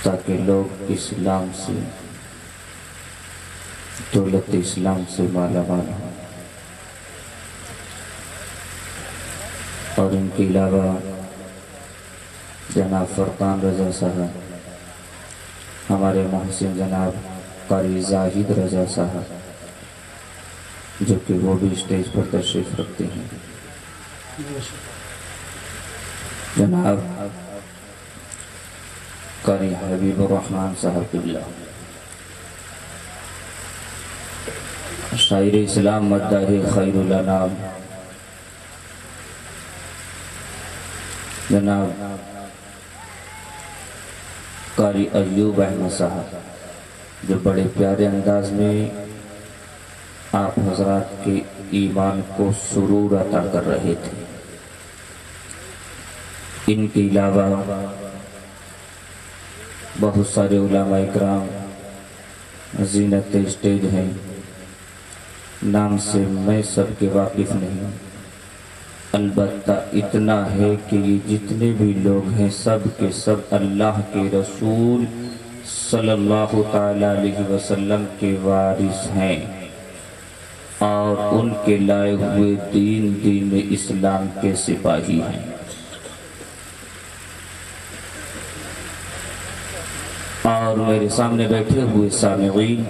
تاکہ لوگ اسلام سے، دولت اسلام سے مالا مال ہوں۔ اور ان کے علاوہ جناب فرقان رضا صاحب، ہمارے محسن جناب قاری زاہد رضا صاحب، جو کہ وہ بھی اسٹیج پر تشریف رکھتے ہیں، جناب قاری حبیب الرحمن صاحب قبلہ، شاعر اسلام مداح خیر الانام جناب قاری ایوب احمد صاحب، جو بڑے پیارے انداز میں آپ حضرات کے ایمان کو سرور عطا کر رہے تھے۔ ان کے علاوہ بہت سارے علماء اکرام زینت اسٹیج ہیں، نام سے میں سب کے واقف نہیں، البتہ اتنا ہے کہ یہ جتنے بھی لوگ ہیں سب کے سب اللہ کے رسول صلی اللہ تعالیٰ علیہ وسلم کے وارث ہیں، اور ان کے لائے ہوئے دین اسلام کے سپاہی ہیں۔ اور میرے سامنے بیٹھے ہوئے سامعین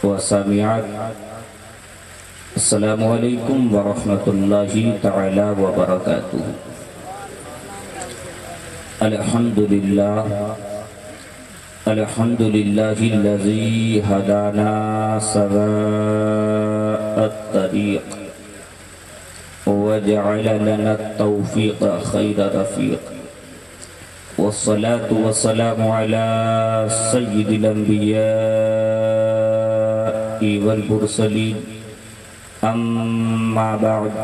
و سامعات، السلام علیکم ورحمۃ اللہ تعالی وبرکاتہ۔ الحمدللہ الذی ہدانا سواء الطریق وجعل لنا التوفیق خیر رفیق، والصلاة والسلام على سید الانبیاء والمرسلین، اما بعد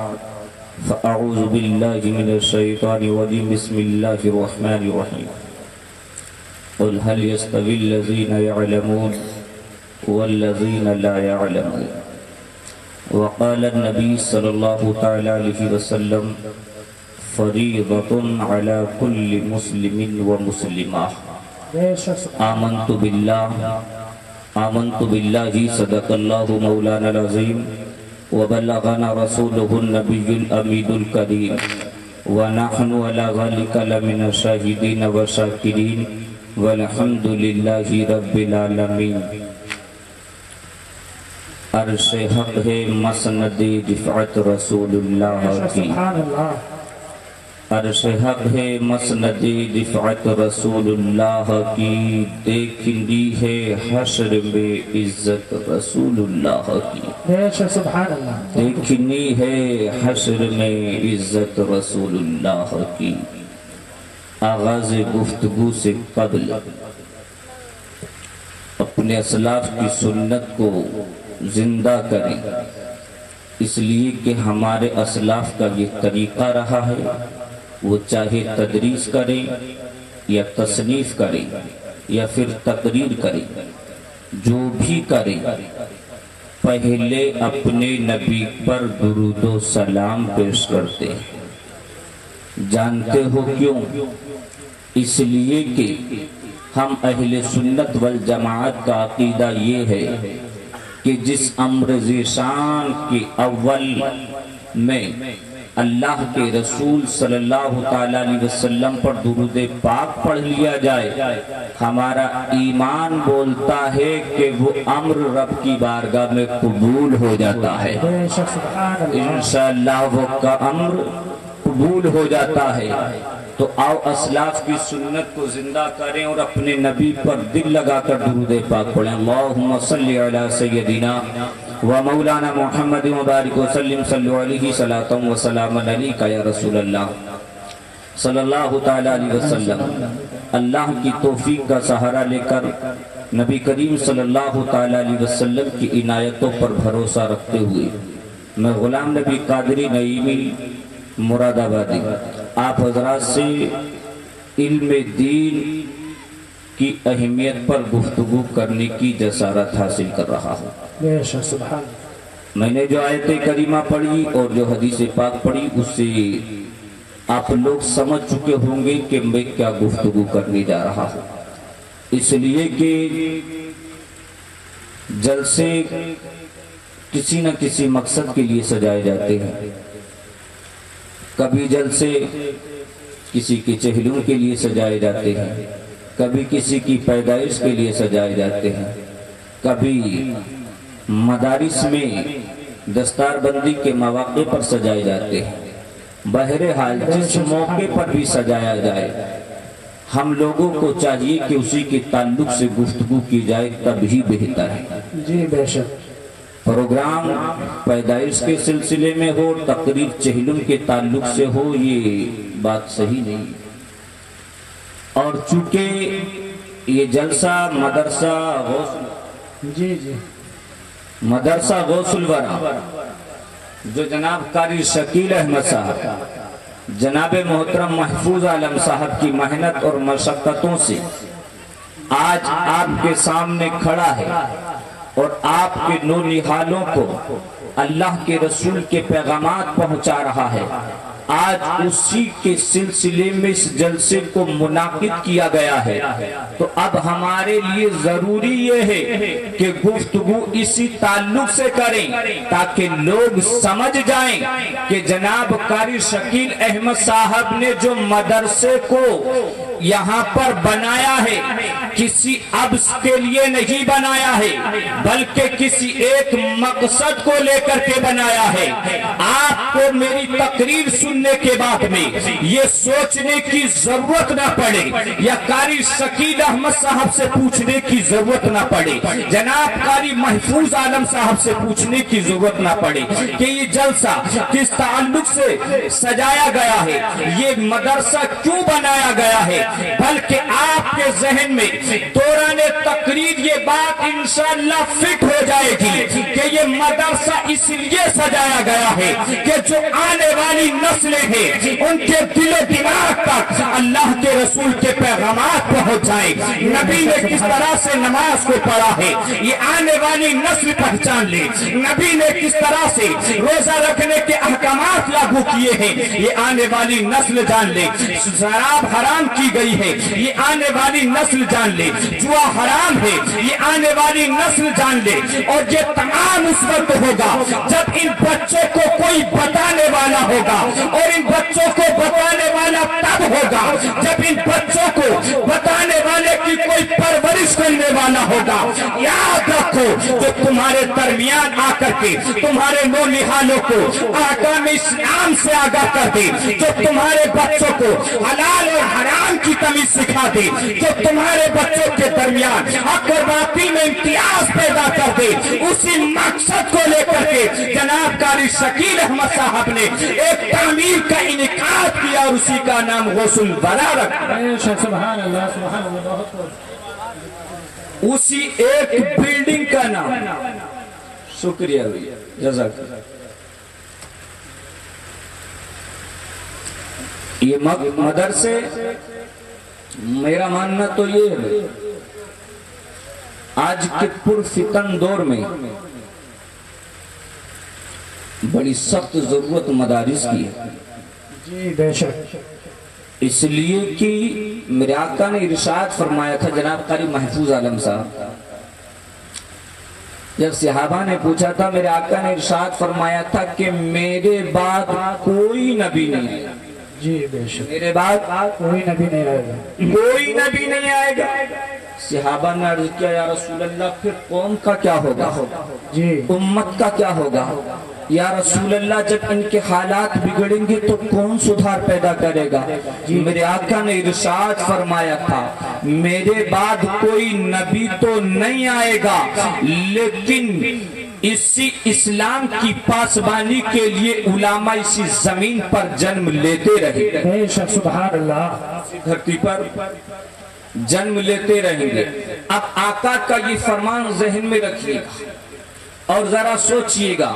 فاعوذ باللہ من الشیطان الرجیم، بسم اللہ الرحمن الرحیم، قل هل يستوي الذین يعلمون والذین لا يعلمون، وقال النبی صلی اللہ تعالی علیہ وسلم فریضۃ علی کل مسلم و مسلمہ، آمنت باللہ صدق اللہ مولانا العظیم وبلغنا رسولہ النبی الامین الکریم، ونحن علی ذلک لمن الشاہدین والشاکرین، والحمد للہ رب العالمین۔ عرش حق ہے مسند رفعت رسول اللہ کی، عرش حق ہے مسند رفعت رسول اللہ کی، دیکھنی ہے حشر میں عزت رسول اللہ کی، دیکھنی ہے حشر میں عزت رسول اللہ کی۔ آغاز گفتگو سے قبل اپنے اسلاف کی سنت کو زندہ کریں، اس لیے کہ ہمارے اسلاف کا یہ طریقہ رہا ہے، وہ چاہے تدریس کریں یا تصنیف کریں یا پھر تقریر کریں، جو بھی کریں پہلے اپنے نبی پر درود و سلام پیش کرتے ہیں۔ جانتے ہو کیوں؟ اس لیے کہ ہم اہل سنت والجماعت کا عقیدہ یہ ہے کہ جس امر ذیشان کے اول میں اللہ کے رسول صلی اللہ تعالیٰ علیہ وسلم پر درود پاک پڑھ لیا جائے، ہمارا ایمان بولتا ہے کہ وہ امر رب کی بارگاہ میں قبول ہو جاتا ہے، انشاءاللہ وہ کا امر قبول ہو جاتا ہے۔ تو آؤ اسلاف کی سنت کو زندہ کریں اور اپنے نبی پر دل لگا کر درود پاک پڑھیں۔ اللہم صلی علی سیدنا و مولانا محمد مبارک وسلم، صلو علیہ صلاۃ و سلام علیک یا رسول اللہ صلی اللہ تعالیٰ علیہ وسلم۔ اللہ کی توفیق کا سہارا لے کر نبی کریم صلی اللہ تعالیٰ علیہ وسلم کی عنایتوں پر بھروسہ رکھتے ہوئے میں غلام نبی قادری نعیمی مراد آبادی آپ حضرات سے علم دین کی اہمیت پر گفتگو کرنے کی جسارت حاصل کر رہا ہوں۔ میں نے جو آیت کریمہ پڑھی اور جو حدیث پاک پڑھی، اس سے آپ لوگ سمجھ چکے ہوں گے کہ میں کیا گفتگو کرنے جا رہا ہوں، اس لیے کہ جلسے کسی نہ کسی مقصد کے لیے سجائے جاتے ہیں۔ کبھی جلسے کسی کے چہلم کے لیے سجائے جاتے ہیں، کبھی کسی کی پیدائش کے لیے سجائے جاتے ہیں، کبھی مدارس میں دستار بندی کے مواقع پر سجائے جاتے ہیں۔ بہرحال جس موقع پر بھی سجایا جائے، ہم لوگوں کو چاہیے کہ اسی کے تعلق سے گفتگو کی جائے، تب ہی بہتر ہے۔ جی بے شک۔ پروگرام پیدائش کے سلسلے میں ہو، تقریب چہلم کے تعلق سے ہو، یہ بات صحیح نہیں۔ اور چونکہ یہ جلسہ مدرسہ غوث الورا جو جناب قاری شکیل احمد صاحب، جناب محترم محفوظ عالم صاحب کی محنت اور مشقتوں سے آج آپ کے سامنے کھڑا ہے اور آپ کے نونہالوں کو اللہ کے رسول کے پیغامات پہنچا رہا ہے، آج اسی کے سلسلے میں اس جلسے کو منعقد کیا گیا ہے، تو اب ہمارے لیے ضروری یہ ہے کہ گفتگو اسی تعلق سے کریں تاکہ لوگ سمجھ جائیں کہ جناب قاری شکیل احمد صاحب نے جو مدرسے کو یہاں پر بنایا ہے، کسی عبث کے لیے نہیں بنایا ہے، بلکہ کسی ایک مقصد کو لے کر کے بنایا ہے۔ آپ کو میری تقریر سننے کے بعد میں یہ سوچنے کی ضرورت نہ پڑے یا قاری شکیل احمد صاحب سے پوچھنے کی ضرورت نہ پڑے، جناب قاری محفوظ عالم صاحب سے پوچھنے کی ضرورت نہ پڑے کہ یہ جلسہ کس تعلق سے سجایا گیا ہے، یہ مدرسہ کیوں بنایا گیا ہے، بلکہ آپ کے ذہن میں دوران تقریر یہ بات انشاءاللہ فٹ ہو جائے گی کہ یہ مدرسہ اس لیے سجایا گیا ہے کہ جو آنے والی نسلیں ہیں ان کے دل و دماغ تک اللہ کے رسول کے پیغامات پہنچ جائیں، نبی نے کس طرح سے نماز کو پڑھا ہے یہ آنے والی نسل پہچان لے، نبی نے کس طرح سے روزہ رکھنے کے احکامات لاگو کیے ہیں یہ آنے والی نسل جان لے، شراب حرام کی گئی ہے یہ آنے والی نسل جان لے، جوا حرام ہے یہ آنے والی نسل جان لے، اور یہ تمام اس وقت ہوگا جب ان بچوں کو کوئی بتانے والا ہوگا، اور ان بچوں کو بتانے والا تب ہوگا جب ان بچوں کو بتانے والے کی کوئی پرورش کرنے والا ہوگا۔ یاد رکھو جو تمہارے درمیان آ کر کے تمہارے نونہالوں کو احکام اسلام سے آگاہ کر دے، جو تمہارے بچوں کو حلال اور حرام کی تمیز سکھا دے، جو تمہارے بچوں کے درمیان حق اور باطل میں امتیاز پیدا کر دے، اسی مقصد کو لے کر کے جناب قاری شکیل احمد صاحب نے ایک تعمیر کا انعقاد کیا اور اسی کا نام غوث الورا رکھا۔ سبحان اللہ سبحان اللہ، بہت بہت اسی ایک بلڈنگ کا نام، شکریہ بھیا، جزاک اللہ۔ یہ مدرسے میرا ماننا تو یہ ہے آج کے پرفتن دور میں بڑی سخت ضرورت مدارس کی ہے، جی بے شک، اس لیے کہ میرے آقا نے ارشاد فرمایا تھا، جناب قاری محفوظ عالم صاحب جب صحابہ نے پوچھا تھا، میرے آقا نے ارشاد فرمایا تھا کہ میرے بعد کوئی نبی نہیں آئے گا، جی بے شک، میرے بعد کوئی نبی نہیں آئے گا، کوئی نبی نہیں آئے گا۔ صحابہ نے عرض کیا یا رسول اللہ پھر قوم کا کیا ہوگا، جی امت کا کیا ہوگا؟ یا رسول اللہ جب ان کے حالات بگڑیں گے تو کون سدھار پیدا کرے گا؟ میرے آقا نے ارشاد فرمایا تھا میرے بعد کوئی نبی تو نہیں آئے گا، لیکن اسی اسلام کی پاسبانی کے لیے علماء اسی زمین پر جنم لیتے رہیں گے، بے شک، سبحان اللہ، دھرتی پر جنم لیتے رہیں گے۔ اب آقا کا یہ فرمان ذہن میں رکھیے گا اور ذرا سوچئے گا،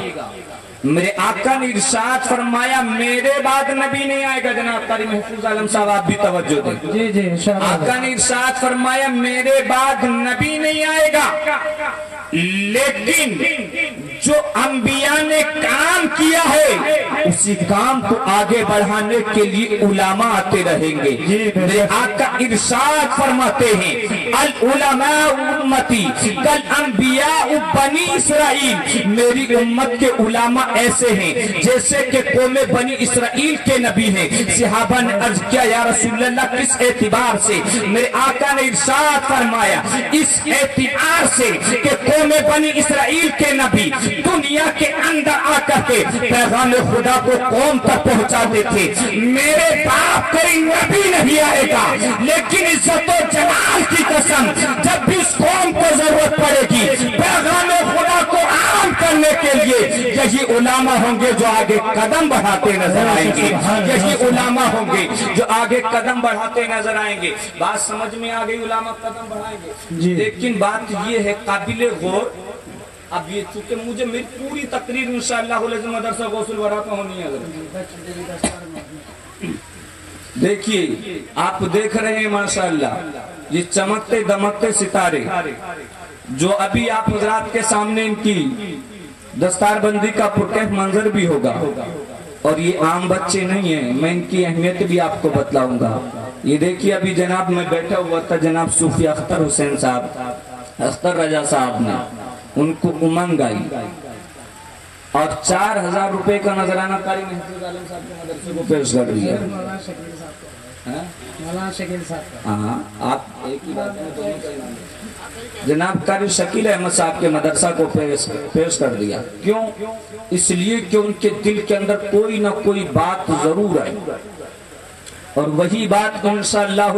میرے آقا نے ارشاد فرمایا میرے بعد نبی نہیں آئے گا، جناب قاری محفوظ عالم صاحب آپ بھی توجہ دیں، جی جی انشاءاللہ، آقا نے ارشاد فرمایا میرے بعد نبی نہیں آئے گا، لیکن जो अंबिया ने काम किया है उसी काम को आगे बढ़ाने के लिए उलामा आते रहेंगे। मेरे आका इरशाद फरमाते हैं अल उलमा उम्मती कल अंबिया बनी इसराइल, मेरी उम्मत के उलामा ऐसे हैं जैसे कि कौम बनी इसराइल के नबी हैं। सहाबा ने अर्ज किया या रसूलल्लाह किस एतबार से? मेरे आका ने इरशाद फरमाया इस एतबार से कि कौम बनी इसराइल के नबी दुनिया के अंदर आकर के पैगाम खुदा को कौम तक पहुंचाते थे। मेरे बाप कोई नबी नहीं आएगा, लेकिन इज्जत और जलाल की कसम जब भी इस कौम को जरूरत पड़ेगी पैगाम खुदा को आम करने के लिए यही उलामा होंगे जो आगे कदम बढ़ाते नजर आएंगे। यही उलामा होंगे जो आगे कदम बढ़ाते नजर आएंगे। बात समझ में आ गई? उलामा कदम बढ़ाएंगे। लेकिन बात ये है काबिल गौर, अब ये चूंकि मुझे मेरी पूरी तकरीर इंशाअल्लाह मदरसा गौसुल वरा पे होनी है। देखिए आप देख रहे हैं माशाअल्लाह ये चमकते दमकते सितारे जो अभी आप हजरात के सामने इनकी दस्तारबंदी का पुरकैफ मंजर भी होगा। और ये आम बच्चे नहीं है, मैं इनकी अहमियत भी आपको बतलाऊंगा। ये देखिए अभी जनाब मैं बैठा हुआ था, जनाब सूफी अख्तर हुसैन साहब, अख्तर रजा साहब ने उनको उमंग आई और 4000 रुपए का नजराना कारी महफूज आलम साहब के मदरसे को पेश कर दिया। हाँ आप एक ही बात में तो नहीं करना। जनाब कारी शकील अहमद साहब के मदरसा को पेश कर दिया। क्यों? इसलिए कि उनके दिल के अंदर कोई ना कोई बात जरूर आई और वही बात इंशाअल्लाह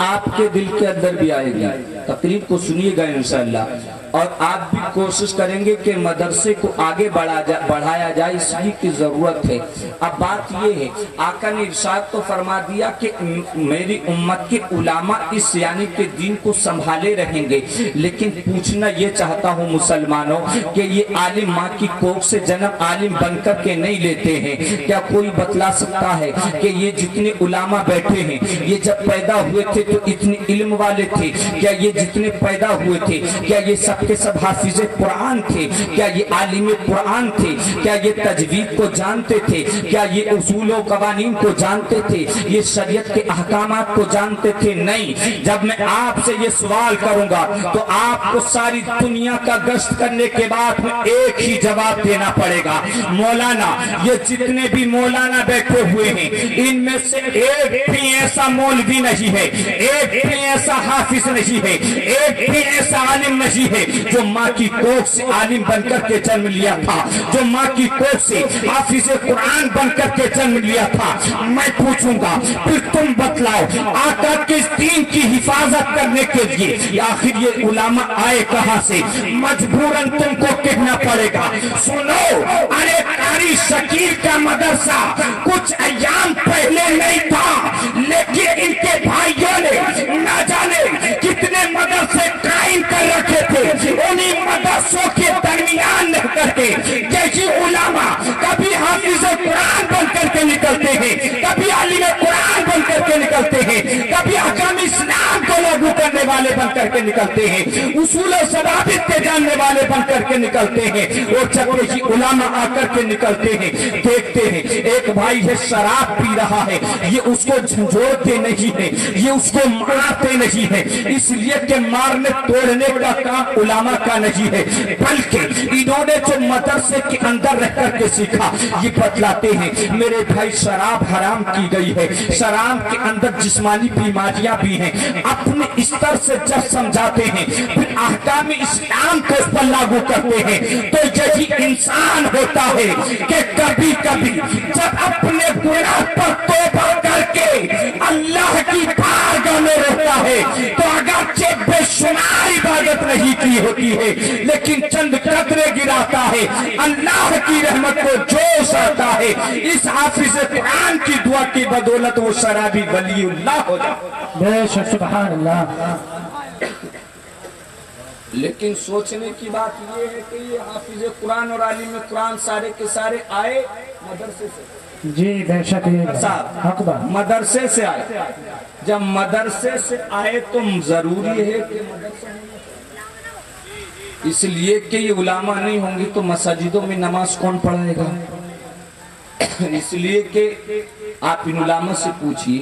आपके दिल के अंदर भी आएगी। तकरीब को सुनिएगा इंशाअल्लाह और आप भी कोशिश करेंगे कि मदरसे को आगे बढ़ाया जाए, इसकी की जरूरत है। अब बात ये है आका ने इरशाद तो फरमा दिया कि मेरी उम्मत के उलामा इस यानी के दीन को संभाले रहेंगे, लेकिन पूछना ये चाहता हूँ मुसलमानों कि ये आलिम माँ की कोख से जन्म आलिम बनकर के नहीं लेते हैं। क्या कोई बतला सकता है कि ये जितने उलामा बैठे हैं ये जब पैदा हुए थे तो इतने इल्म वाले थे? क्या ये जितने पैदा हुए थे क्या ये सब के सब हाफिज कुरान थे? क्या ये आलिम कुरान थे? क्या ये तजवीद को जानते थे? क्या ये उसूल और कवानीन को जानते थे? ये शरीयत के अहकामात को जानते थे? नहीं। जब मैं आपसे ये सवाल करूंगा तो आपको सारी दुनिया का गश्त करने के बाद में एक ही जवाब देना पड़ेगा। मौलाना, ये जितने भी मौलाना बैठे हुए हैं इनमें से एक भी ऐसा मौलवी नहीं है, एक भी ऐसा हाफिज नहीं है, एक भी ऐसा आलिम नहीं है जो माँ की कोख से आलिम बनकर के जन्म लिया था, जो माँ की कोख से हाफिज कुरान बनकर के जन्म लिया था। मैं पूछूंगा फिर तुम बतलाओ आका के दीन की हिफाजत करने के लिए आखिर ये उलामा आए कहां से? मजबूरन तुमको कहना पड़ेगा। सुनो, अरे कारी शकील का मदरसा कुछ अय्याम पहले नहीं था, लेकिन इनके भाइयों ने न जाने कितने मदरसे कायम कर रखे थे। उन्हीं मदरसों के दरमियान करके यही उलामा कभी हाफिज कुरान बन करके निकलते हैं, कभी आलिम कुरान बन करके निकलते हैं, कभी अहकाम इस्लाम को लागू करने वाले बन करके निकलते हैं, उसूल और ज़वाबित के जानने वाले बन करके निकलते हैं। और जब यही उलामा आकर के निकलते हैं देखते हैं एक भाई है शराब पी रहा है, ये उसको झंझोड़ते नहीं है, ये उसको मारते नहीं है, इसलिए कि मारने तोड़ने का काम उलामा का नहीं है, बल्कि इन्होंने जो मदरसे के अंदर रह करके सीखा ये बतलाते हैं। मेरे भाई शराब हराम की गई है, शराब के अंदर जिस्मानी बीमारियां भी हैं। अपने स्तर से जब समझाते हैं फिर अहकाम इस्लाम को उस पर लागू करते हैं तो यही इंसान होता है कि कभी कभी जब अपने गुनाह पर तौबा करके अल्लाह की बारगाह में रहता है तो अगरचे बेशुमार इबादत नहीं की होती है, लेकिन चंद कतरे गिराता है, अल्लाह की रहमत को जोश आता है। इस हाफिज कुरान की दुआ की बदौलत वो शराबी वलीउल्लाह हो जाता। सुभान अल्लाह। लेकिन सोचने की बात ये है कि ये हाफिज कुरान और आलिम कुरान सारे के सारे आए मदरसे से। जी बेशक मदरसे से आए। जब मदरसे से आए तो जरूरी है कि मदरसा اس لیے کہ یہ علماء نہیں ہوں گے تو مساجدوں میں نماز کون پڑھائے گا؟ اس لیے کہ آپ ان علماء سے پوچھئے،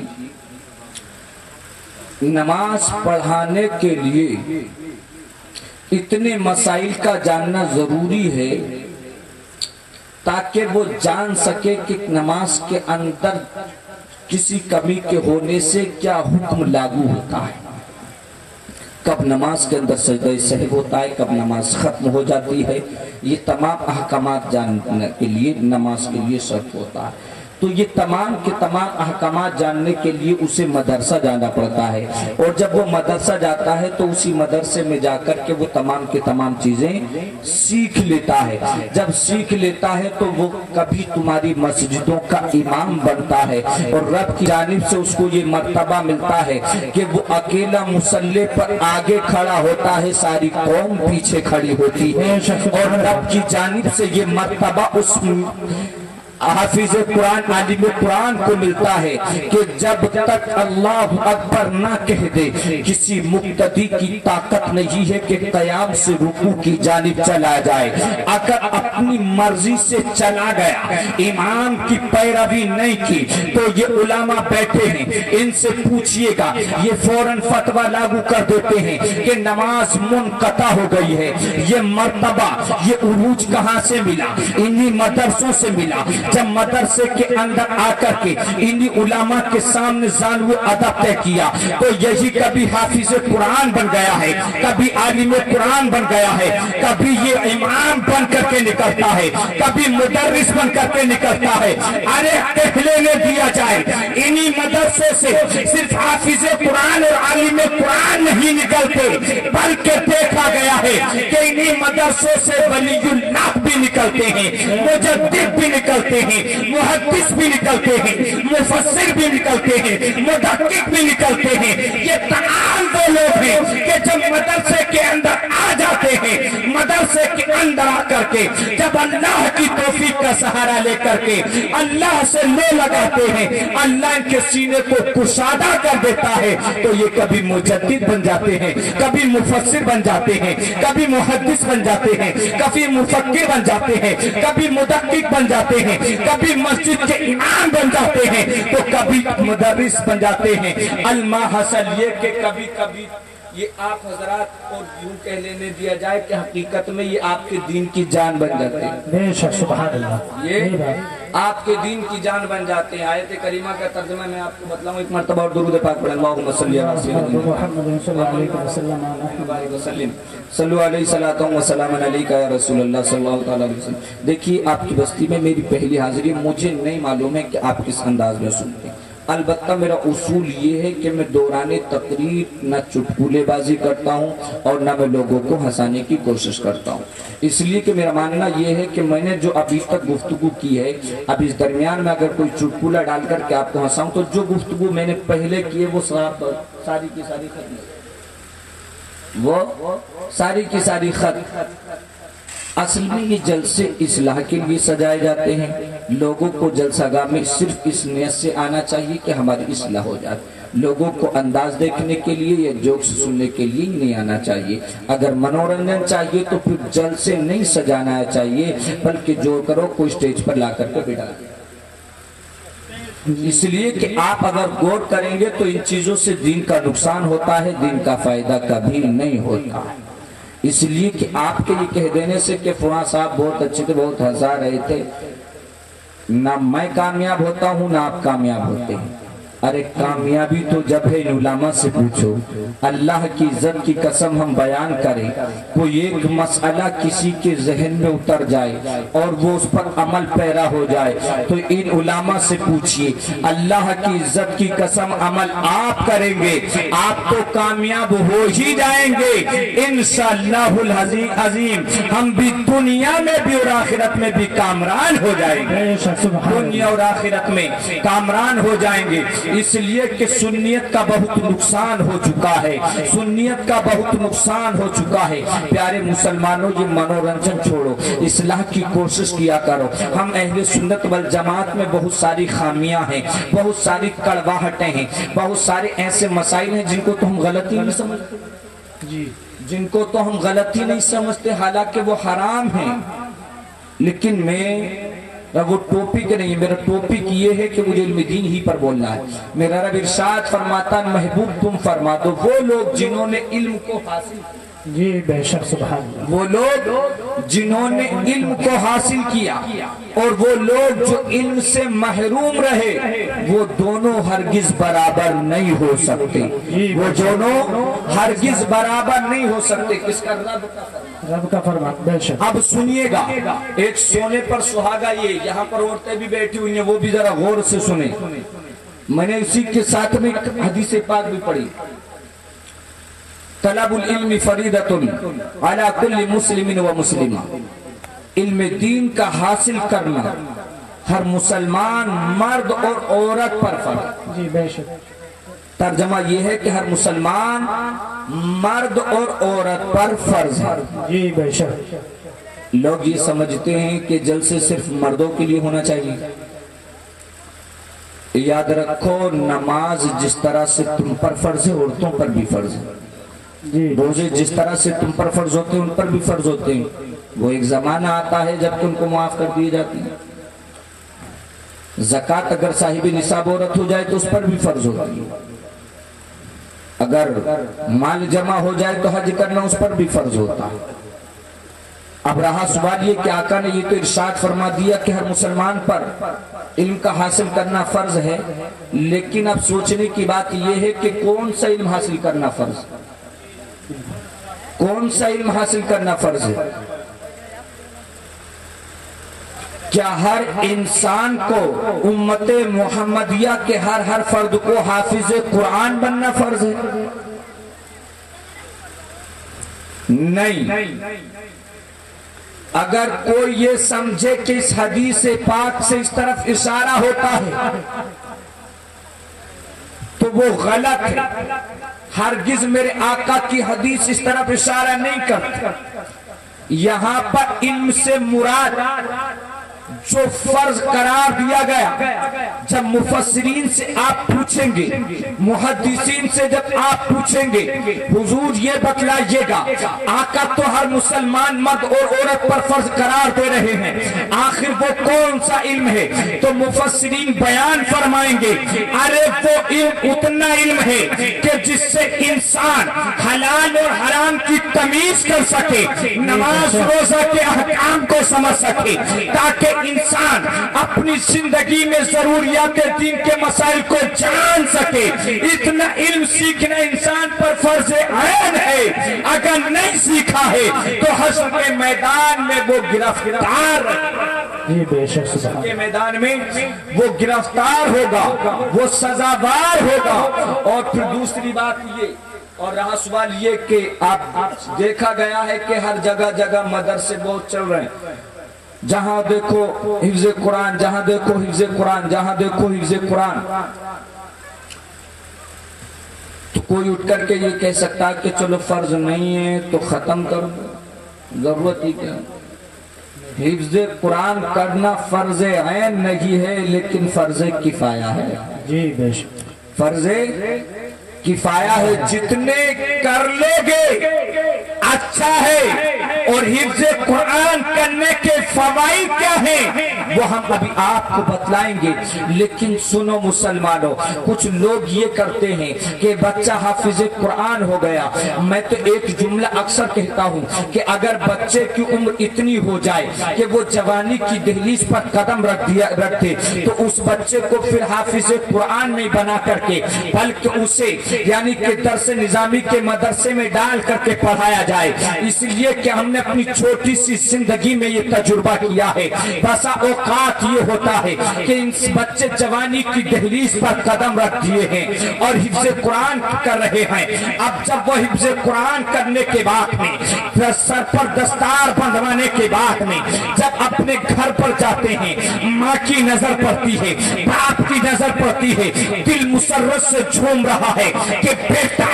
نماز پڑھانے کے لیے اتنے مسائل کا جاننا ضروری ہے تاکہ وہ جان سکے کہ نماز کے اندر کسی کمی کے ہونے سے کیا حکم لاگو ہوتا ہے، کب نماز کے اندر سجدہ سہو ہوتا ہے، کب نماز ختم ہو جاتی ہے، یہ تمام احکامات جاننے کے لیے نماز کے لیے شرط ہوتا ہے۔ تو یہ تمام کے تمام احکامات جاننے کے لیے اسے مدرسہ جانا پڑتا ہے، اور جب وہ مدرسہ جاتا ہے تو اسی مدرسے میں جا کر کے وہ تمام کے تمام چیزیں سیکھ لیتا ہے۔ جب سیکھ لیتا ہے تو وہ کبھی تمہاری مسجدوں کا امام بنتا ہے، اور رب کی جانب سے اس کو یہ مرتبہ ملتا ہے کہ وہ اکیلا مصلی پر آگے کھڑا ہوتا ہے، ساری قوم پیچھے کھڑی ہوتی ہے، اور رب کی جانب سے یہ مرتبہ اس حافظ قرآن عالم قرآن کو ملتا ہے کہ جب تک اللہ اکبر نہ کہہ دے کسی مقتدی کی طاقت نہیں ہے کہ قیام سے رکوع کی جانب چلا جائے۔ اگر اپنی مرضی سے چلا گیا، امام کی پیروی نہیں کی، تو یہ علماء بیٹھے ہیں، ان سے پوچھئے گا، یہ فوراً فتویٰ لاگو کر دیتے ہیں کہ نماز منقطع ہو گئی ہے۔ یہ مرتبہ، یہ عروج کہاں سے ملا؟ انہی مدرسوں سے ملا۔ جب مدرسے کے اندر آ کر کے انہی علماء کے سامنے زانو ادب طے کیا، تو یہی کبھی حافظ قرآن بن گیا ہے، کبھی عالم قرآن بن گیا ہے، کبھی یہ امام بن کر کے نکلتا ہے، کبھی مدرس بن کر کے نکلتا ہے۔ ارے کہنے نہ دیا جائے، انہی مدرسوں سے صرف حافظ قرآن اور عالم قرآن نہیں نکلتے، بلکہ دیکھا گیا ہے کہ انہی مدرسوں سے ولی اللہ بھی نکلتے ہیں، مجدد بھی نکلتے ہیں، محدث بھی نکلتے ہیں، مفسر بھی نکلتے ہیں، مدقق بھی نکلتے ہیں۔ یہ تمام وہ لوگ ہیں کہ جب مدرسے کے اندر آ جاتے ہیں، مدرسے کے اندر آ کر کے جب اللہ کی توفیق کا سہارا لے کر کے اللہ سے لو لگاتے ہیں، اللہ ان کے سینے کو کشادہ کر دیتا ہے، تو یہ کبھی مجدد بن جاتے ہیں، کبھی مفسر بن جاتے ہیں، کبھی محدث بن جاتے ہیں، کبھی مفکر بن جاتے ہیں، کبھی مدقق بن جاتے ہیں، کبھی مسجد کے امام بن جاتے ہیں، تو کبھی مدرس بن جاتے ہیں۔ المحصل یہ کہ کبھی کبھی یہ آپ حضرات اور یوں کہہ لینے دیا جائے کہ حقیقت میں یہ آپ کے دین کی جان بن جاتے ہیں۔ بے شک، سبحان اللہ، یہ آپ کے دین کی جان بن جاتے ہیں۔ آیت کریمہ کا ترجمہ میں آپ کو بتلاؤں، ایک مرتبہ اور درود پاک پڑھیں، اللہم صلی علی سیدنا محمد صلی اللہ علیہ وسلم، صلو علیہ صلاۃ و سلام علیکہ یا رسول اللہ صلی اللہ علیہ وسلم۔ دیکھیے آپ کی بستی میں میری پہلی حاضری، مجھے نہیں معلوم ہے کہ آپ کس انداز میں سنتے ہیں، البتہ میرا اصول یہ ہے کہ میں دوران تقریر نہ چٹکلے بازی کرتا ہوں اور نہ میں لوگوں کو ہنسانے کی کوشش کرتا ہوں، اس لیے کہ میرا ماننا یہ ہے کہ میں نے جو ابھی تک گفتگو کی ہے، اب اس درمیان میں اگر کوئی چٹکلا ڈال کر کے آپ کو ہنساؤں تو جو گفتگو میں نے پہلے کی ہے وہ ساری کی ساری ختم، وہ ساری کی ساری ختم۔ اصل میں یہ جلسے اصلاح کے لیے سجائے جاتے ہیں، لوگوں کو جلسہ گاہ میں صرف اس نیت سے آنا چاہیے کہ ہماری اصلاح ہو جائے، لوگوں کو انداز دیکھنے کے لیے یا جوکس سننے کے لیے نہیں آنا چاہیے۔ اگر منورنجن چاہیے تو پھر جلسے نہیں سجانا چاہیے، بلکہ جو کرو کوئی سٹیج پر لا کر کے بٹھا دیں۔ اس لیے کہ آپ اگر غور کریں گے تو ان چیزوں سے دین کا نقصان ہوتا ہے، دین کا فائدہ کبھی نہیں ہوتا۔ اس لیے کہ آپ کے یہ کہہ دینے سے کہ فلاں صاحب بہت اچھے تھے، بہت ہنسا رہے تھے، نہ میں کامیاب ہوتا ہوں نہ آپ کامیاب ہوتے ہیں۔ ارے کامیابی تو جب ہے ان علماء سے پوچھو، اللہ کی عزت کی قسم ہم بیان کریں، کوئی ایک مسئلہ کسی کے ذہن میں اتر جائے اور وہ اس پر عمل پیرا ہو جائے تو ان علماء سے پوچھئے، اللہ کی عزت کی قسم عمل آپ کریں گے آپ تو کامیاب ہو ہی جائیں گے انشاءاللہ العظیم، ہم بھی دنیا میں بھی اور آخرت میں بھی کامران ہو جائیں گے، دنیا اور آخرت میں کامران ہو جائیں گے۔ اس لیے کہ سنیت کا بہت نقصان ہو چکا ہے، سنیت کا بہت نقصان ہو چکا ہے۔ پیارے مسلمانوں، یہ منورنجن چھوڑو، اصلاح کی کوشش کیا کرو۔ ہم اہل سنت والجماعت میں بہت ساری خامیاں ہیں، بہت ساری کڑواہٹیں ہیں، بہت سارے ایسے مسائل ہیں جن کو تو ہم غلطی نہیں سمجھتے، جن کو تو ہم غلطی نہیں سمجھتے حالانکہ وہ حرام ہیں، لیکن وہ ٹاپک نہیں، میرا ٹاپک یہ ہے کہ مجھے علم دین ہی پر بولنا ہے۔ میرا رب ارشاد فرماتا محبوب تم فرما دو وہ لوگ جنہوں نے علم کو حاصل، جی بے شک سبحان اللہ، وہ لوگ جنہوں نے علم کو حاصل کیا اور وہ لوگ جو علم سے محروم رہے، وہ دونوں ہرگز برابر نہیں ہو سکتے، وہ دونوں ہرگز برابر نہیں ہو سکتے۔ کس کا؟ رب کا فرمان، بے شک۔ اب سنیے گا، ایک سونے پر سہاگا، یہ یہاں پر عورتیں بھی بیٹھی ہوئی ہیں، وہ بھی ذرا غور سے سنیں۔ میں نے اسی کے ساتھ میں حدیث پاک بھی پڑھی، طلب العلم فریضۃ علی کل مسلم و مسلمہ، علم دین کا حاصل کرنا ہر مسلمان مرد اور عورت پر فرض۔ جی بے شک۔ ترجمہ یہ ہے کہ ہر مسلمان مرد اور عورت پر فرض ہے۔ جی بے شک۔ لوگ یہ سمجھتے ہیں کہ جلسے صرف مردوں کے لیے ہونا چاہیے۔ یاد رکھو، نماز جس طرح سے تم پر فرض ہے عورتوں پر بھی فرض ہے، روزے جس طرح سے تم پر فرض ہوتے ہیں ان پر بھی فرض ہوتے ہیں۔ وہ ایک زمانہ آتا ہے جب ان کو معاف کر دیے جاتی ہے۔ زکوٰۃ اگر صاحب نصاب عورت ہو جائے تو اس پر بھی فرض ہوتی ہے۔ اگر مال جمع ہو جائے تو حج کرنا اس پر بھی فرض ہوتا ہے۔ اب رہا سوال یہ کہ آقا نے یہ تو ارشاد فرما دیا کہ ہر مسلمان پر علم کا حاصل کرنا فرض ہے، لیکن اب سوچنے کی بات یہ ہے کہ کون سا علم حاصل کرنا فرض ہے؟ کون سا علم حاصل کرنا فرض ہے؟ کیا ہر انسان کو امت محمدیہ کے ہر فرد کو حافظ قرآن بننا فرض ہے؟ نہیں۔ اگر کوئی یہ سمجھے کہ اس حدیث پاک سے اس طرف اشارہ ہوتا ہے تو وہ غلط ہے۔ ہرگز میرے آقا کی حدیث اس طرف اشارہ نہیں کرتی۔ یہاں پر علم سے مراد جو فرض قرار دیا گیا، جب مفسرین سے آپ پوچھیں گے، محدثین سے جب آپ پوچھیں گے، حضور یہ بتلائیے گا آقا تو ہر مسلمان مرد اور عورت پر فرض قرار دے رہے ہیں، آخر وہ کون سا علم ہے؟ تو مفسرین بیان فرمائیں گے، ارے وہ علم اتنا علم ہے کہ جس سے انسان حلال اور حرام کی تمیز کر سکے، نماز روزہ کے احکام کو سمجھ سکے، تاکہ انسان اپنی زندگی میں ضروریات دین کے مسائل کو جان سکے۔ اتنا علم سیکھنا انسان پر فرض عین ہے۔ اگر نہیں سیکھا ہے تو حشر کے میدان میں وہ گرفتار کے میدان میں وہ گرفتار ہوگا، وہ سزاوار ہوگا۔ اور پھر دوسری بات یہ، اور رہا سوال یہ کہ آپ دیکھا گیا ہے کہ ہر جگہ جگہ مدرسے بہت چل رہے ہیں، جہاں دیکھو حفظ قرآن، جہاں دیکھو حفظ قرآن، جہاں دیکھو حفظ قرآن۔ تو کوئی اٹھ کر کے یہ کہہ سکتا کہ چلو فرض نہیں ہے تو ختم کر دو، ضرورت ہی کیا؟ حفظ قرآن کرنا فرض عین نہیں ہے لیکن فرض کفایہ ہے۔ جی بے شک، فرض کفایہ ہے، جتنے کر لو گے اچھا ہے۔ اور حفظ قرآن کرنے کے فوائد کیا ہیں وہ ہم ابھی آپ کو بتلائیں گے، لیکن سنو مسلمانوں، کچھ لوگ یہ کرتے ہیں کہ بچہ حافظ قرآن ہو گیا۔ میں تو ایک جملہ اکثر کہتا ہوں کہ اگر بچے کی عمر اتنی ہو جائے کہ وہ جوانی کی دہلیز پر قدم رکھ دے تو اس بچے کو پھر حافظ قرآن نہیں بنا کر کے بلکہ اسے یعنی کہ درس نظامی کے مدرسے میں ڈال کر کے پڑھایا جائے، اس لیے کہ ہم نے اپنی چھوٹی سی زندگی میں یہ تجربہ کیا ہے۔ بسا اوقات یہ ہوتا ہے کہ ان بچے جوانی کی دہلیز پر قدم رکھ دیے ہیں اور حفظ قرآن کر رہے ہیں۔ اب جب وہ حفظ قرآن کرنے کے بعد میں، سر پر دستار بندھوانے کے بعد میں، جب اپنے گھر پر جاتے ہیں، ماں کی نظر پڑتی ہے، باپ کی نظر پڑتی ہے، دل مسرت سے جھوم رہا ہے کہ بیٹا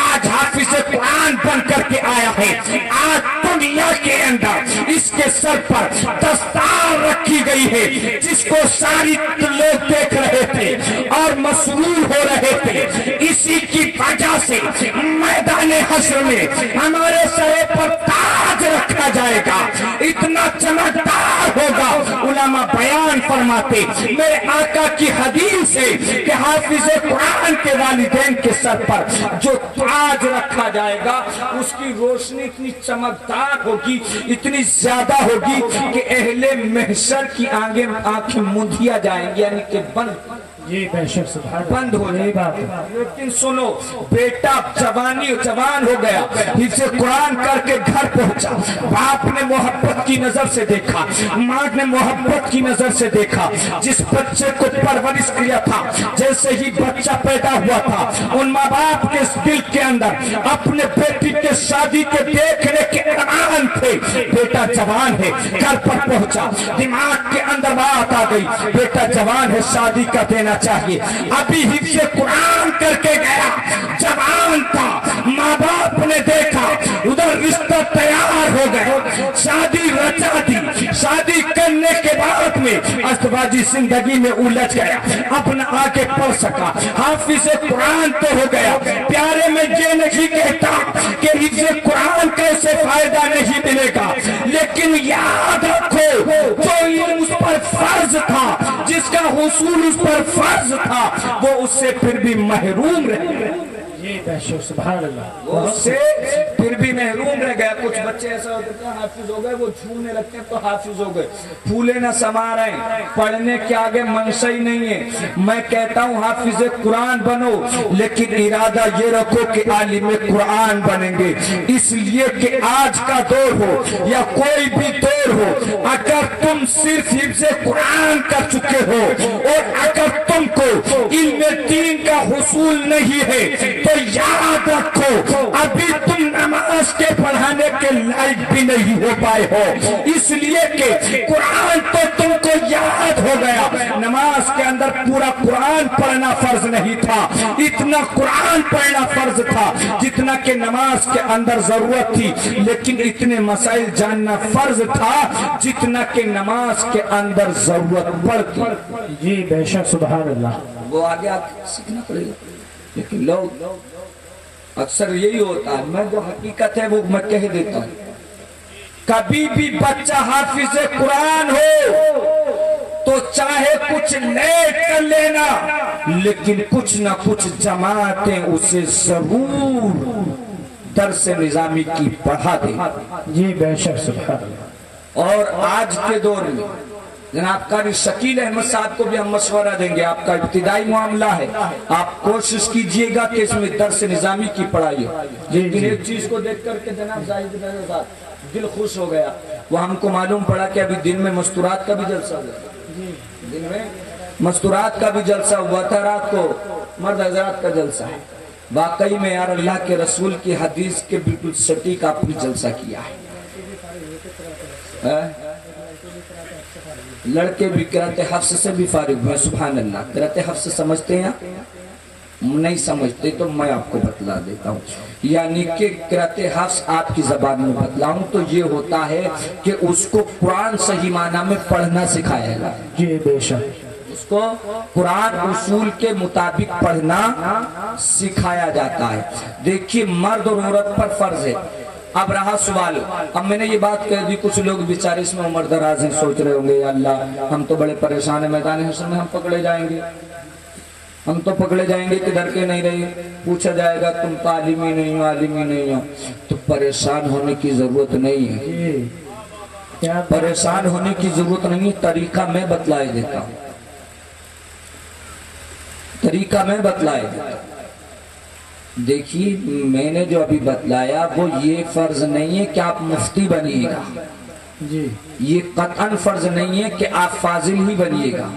آج حافظ قرآن بن کر کے آیا ہے۔ آج دنیا کے اندر اس کے سر پر دستار رکھی گئی ہے جس کو ساری لوگ دیکھ رہے تھے اور مسرور ہو رہے تھے۔ اسی کی وجہ سے میدان हश्र में हमारे सर पर ताज रखा जाएगा, इतना चमकदार होगा। उलमा बयान फरमाते मेरे आका की हदीस है कि हाफिज कुरान के वालिदैन के सर पर जो ताज रखा जाएगा उसकी रोशनी इतनी चमकदार होगी, इतनी ज्यादा होगी कि अहले महशर की आंखें मुंधिया जाएंगी, यानी कि जी बेशक सुभान बंद हो जाएगी। लेकिन सुनो, बेटा जवान हो गया, हिफ्ज़ कुरान करके घर पहुंचा, बाप ने मोहब्बत की नजर से देखा, माँ ने मोहब्बत की नजर से देखा, जिस बच्चे को परवरिश किया था, जैसे ही बच्चा पैदा हुआ था उन माँ बाप के दिल के अंदर अपने बेटी के शादी के देखने के अरमान थे। बेटा जवान है, घर पर पहुंचा, दिमाग के अंदर बात आ गई, बेटा जवान है, शादी का देना चाहिए। अभी हिफ्ज़ कुरान करके गया, जवान था, माँ बाप ने देखा, उधर रिश्ता तैयार हो गया, शादी रचा दी। शादी करने के बाद में अस्तबाजी जिंदगी में उलझ गया, अपना आगे पढ़ सका, हाफिज कुरान तो हो गया। प्यारे में ये नहीं कहता कि हिफ्ज़ कुरान कैसे फायदा नहीं मिलेगा, लेकिन याद रखो जो इल्म उस पर फर्ज था, जिसका हुसूल उस पर फर्ज था, वो उससे फिर भी महरूम रह गया। जी बेशक सुभान अल्लाह, वो उससे फिर भी महरूम रह गया। कुछ बच्चे ऐसा होते हैं हाफिज हो गए, वो झूमने लगते हैं तो हाफिज हो गए, फूले न समा रहे, पढ़ने के आगे मनसा ही नहीं है। मैं कहता हूँ हाफिज कुरान बनो, लेकिन इरादा ये रखो कि आलिम कुरान बनेंगे। इसलिए कि आज का दौर हो या कोई भी दौर हो, अगर तुम सिर्फ हिफ्ज़ कुरान कर चुके हो और अगर तुमको इल्म दीन का हुसूल नहीं है तो याद रखो अभी तुम नमाज के पढ़ाने के लायक भी नहीं हो पाए हो। इसलिए कि कुरान तो तुमको याद हो गया, नमाज के अंदर पूरा कुरान पढ़ना फर्ज नहीं था, इतना कुरान पढ़ना फर्ज था जितना कि नमाज के अंदर जरूरत थी, लेकिन इतने मसाइल जानना फर्ज था जितना कि नमाज के अंदर जरूरत पड़ती। जी बेशक सुभान अल्लाह, वो आगे सीखना पड़ेगा। लेकिन लोग अक्सर यही होता है, मैं जो हकीकत है वो मैं कह देता हूँ, कभी भी बच्चा हाफिज कुरान हो तो चाहे कुछ लेट कर लेना, लेकिन कुछ ना कुछ जमातें उसे जरूर दर्स निजामी की पढ़ा दे। जी बेशक सुभान अल्लाह। और आज के दौर में जनाब कारी शकील अहमद साहब को भी हम मशवरा देंगे, आपका इब्तिदाई मामला है, आप कोशिश कीजिएगा कि इसमें दर्स निजामी की पढ़ाई हो। लेकिन एक चीज को देख करके जनाब जाहिद साहब दिल खुश हो गया, वो हमको मालूम पड़ा कि अभी दिन में मस्तूरात का भी जलसा हुआ, दिन में मस्तूरात का भी जलसा हुआ था, रात को मर्द हजरात का जलसा है। वाकई में यार अल्लाह के रसूल की हदीस के बिल्कुल सटीक आपने जलसा किया है। लड़के भी किराते हफ्स से भी फारिग हुए, सुभान अल्लाह। किराते हफ्स समझते हैं, नहीं समझते तो मैं आपको बतला देता हूँ। यानी कि किराते हफ्स आपकी जबान में बतलाऊं तो ये होता है कि उसको कुरान सही माना में पढ़ना सिखाया जाए। जी बेशक, उसको कुरान उसूल के मुताबिक पढ़ना सिखाया जाता है। देखिए मर्द और औरत पर फर्ज है। अब रहा सवाल, अब मैंने ये बात कह दी, कुछ लोग बेचारे इसमें उम्र दराज हैं, सोच रहे होंगे या अल्लाह हम तो बड़े परेशान है, मैदान हश्र में हम पकड़े जाएंगे, हम तो पकड़े जाएंगे किधर के नहीं रहे, पूछा जाएगा तुम तो आलिम ही नहीं हो, आलिम ही नहीं हो। तो परेशान होने की जरूरत नहीं है, परेशान होने की जरूरत नहीं। तरीका मैं बतलाए देता हूँ, तरीका मैं बतलाए देता हूँ। देखिए मैंने जो अभी बतलाया वो ये फर्ज नहीं है कि आप मुफ्ती बनिएगा, जी ये कतन फर्ज नहीं है कि आप फाजिल ही बनिएगा,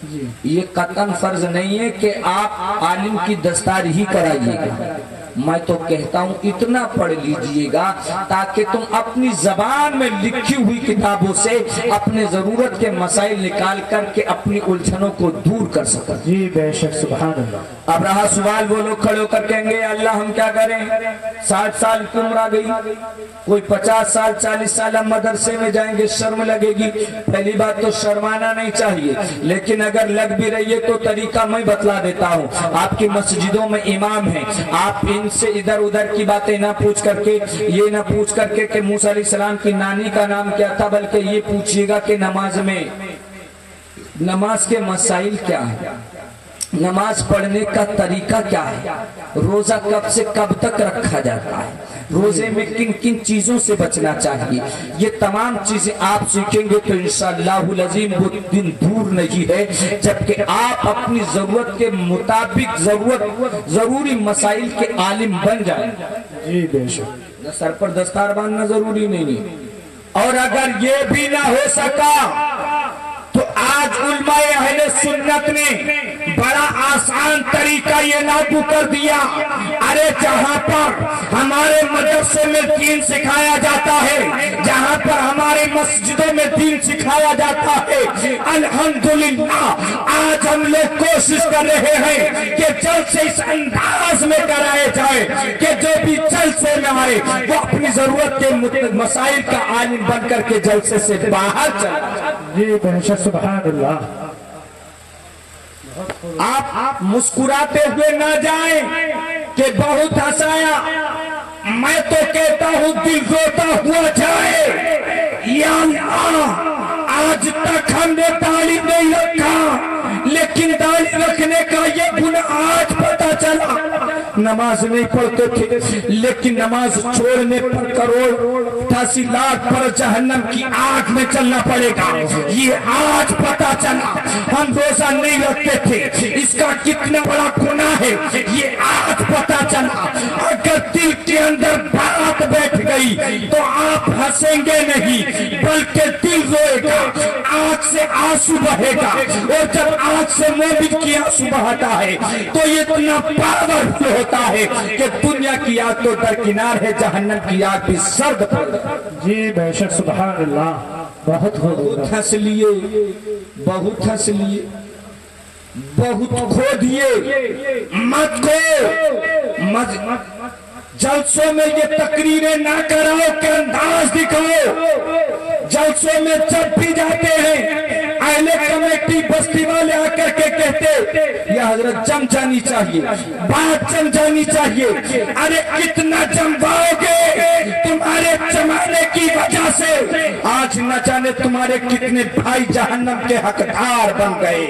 जी ये कतन फर्ज नहीं है कि आप आलिम की दस्तार ही कराइएगा। मैं तो कहता हूँ इतना पढ़ लीजिएगा ताकि तुम अपनी जबान में लिखी हुई किताबों से अपने जरूरत के मसाइल निकाल करके अपनी उलझनों को दूर कर सको। जी बेशक सुभान अल्लाह। अब रहा सवाल, वो लोग खड़े होकर कहेंगे अल्लाह हम क्या करें, 60 साल की उम्र आ गई, कोई 50 साल 40 साल हम मदरसे में जाएंगे, शर्म लगेगी। पहली बात तो शर्माना नहीं चाहिए, लेकिन अगर लग भी रही है तो तरीका मैं बतला देता हूँ। आपकी मस्जिदों में इमाम है, आप हमसे इधर उधर की बातें ना पूछ करके, ये ना पूछ करके कि मूसा अलैहिस्सलाम की नानी का नाम क्या था, बल्कि ये पूछिएगा कि नमाज में, नमाज के मसाइल क्या है, नमाज पढ़ने का तरीका क्या है, रोजा कब से कब तक रखा जाता है, रोजे में किन किन चीजों से बचना चाहिए, ये तमाम चीजें आप सीखेंगे तो इंशाअल्लाहुल अज़ीम वो दिन दूर नहीं है जबकि आप अपनी जरूरत के मुताबिक जरूरी मसाइल के आलिम बन जाएं। जी बेशक। सर पर दस्तार बांधना जरूरी नहीं है। और अगर ये भी ना हो सका तो आज उलमाए अहले सुन्नत ने बड़ा आसान तरीका ये लागू कर दिया। अरे जहां पर हमारे मदरसे में दीन सिखाया जाता है, जहां पर हमारे मस्जिदों में दीन सिखाया जाता है, अल्हम्दुलिल्लाह आज हम लोग कोशिश कर रहे हैं कि जल्द से इस अंदाज में कराए जाए कि जो भी जलसे में आए वो अपनी जरूरत के मसाइल का आलिम बन करके जलसे से बाहर चला। जी बेशक, सुभान अल्लाह। आप मुस्कुराते हुए ना जाएं कि बहुत हंसाया, मैं तो कहता हूं दिल रोता हुआ जाए। या अल्लाह, आज तक हमने दाढ़ी नहीं रखा, लेकिन दाढ़ी रखने का ये गुनाह आज पता चला। नमाज नहीं पढ़ते थे, लेकिन नमाज छोड़ने पर करोड़ 88 लाख पर जहन्नम की आग में चलना पड़ेगा, ये आज पता चला। हम रोजा नहीं रखते थे, इसका कितना बड़ा गुनाह है ये आज पता चला। अगर दिल के अंदर बात बैठ गई तो आप हंसेंगे नहीं बल्कि दिल रोएगा, आंख से आंसू बहेगा, और जब आंख से मोमिन की आंसू बहता है तो ये इतना पावरफुल होता है कि दुनिया की आग तो दरकिनार है, जहन्नम की आग भी सर्द पड़। जी बेशक, सुभान अल्लाह। बहुत बहुत हंस लिए, बहुत हंस लिए, बहुत खो दिए, मत खो। जलसों में ये तकरीरें ना कराओ कि अंदाज दिखाओ। जलसों में जब भी जाते हैं अहले कमेटी बस्ती वाले आकर के कहते ये हजरत जम जानी चाहिए, बात जम जानी चाहिए। अरे कितना जमवाओगे, तुम्हारे जमाने की वजह से आज न जाने तुम्हारे कितने भाई जहन्नम के हकदार बन गए,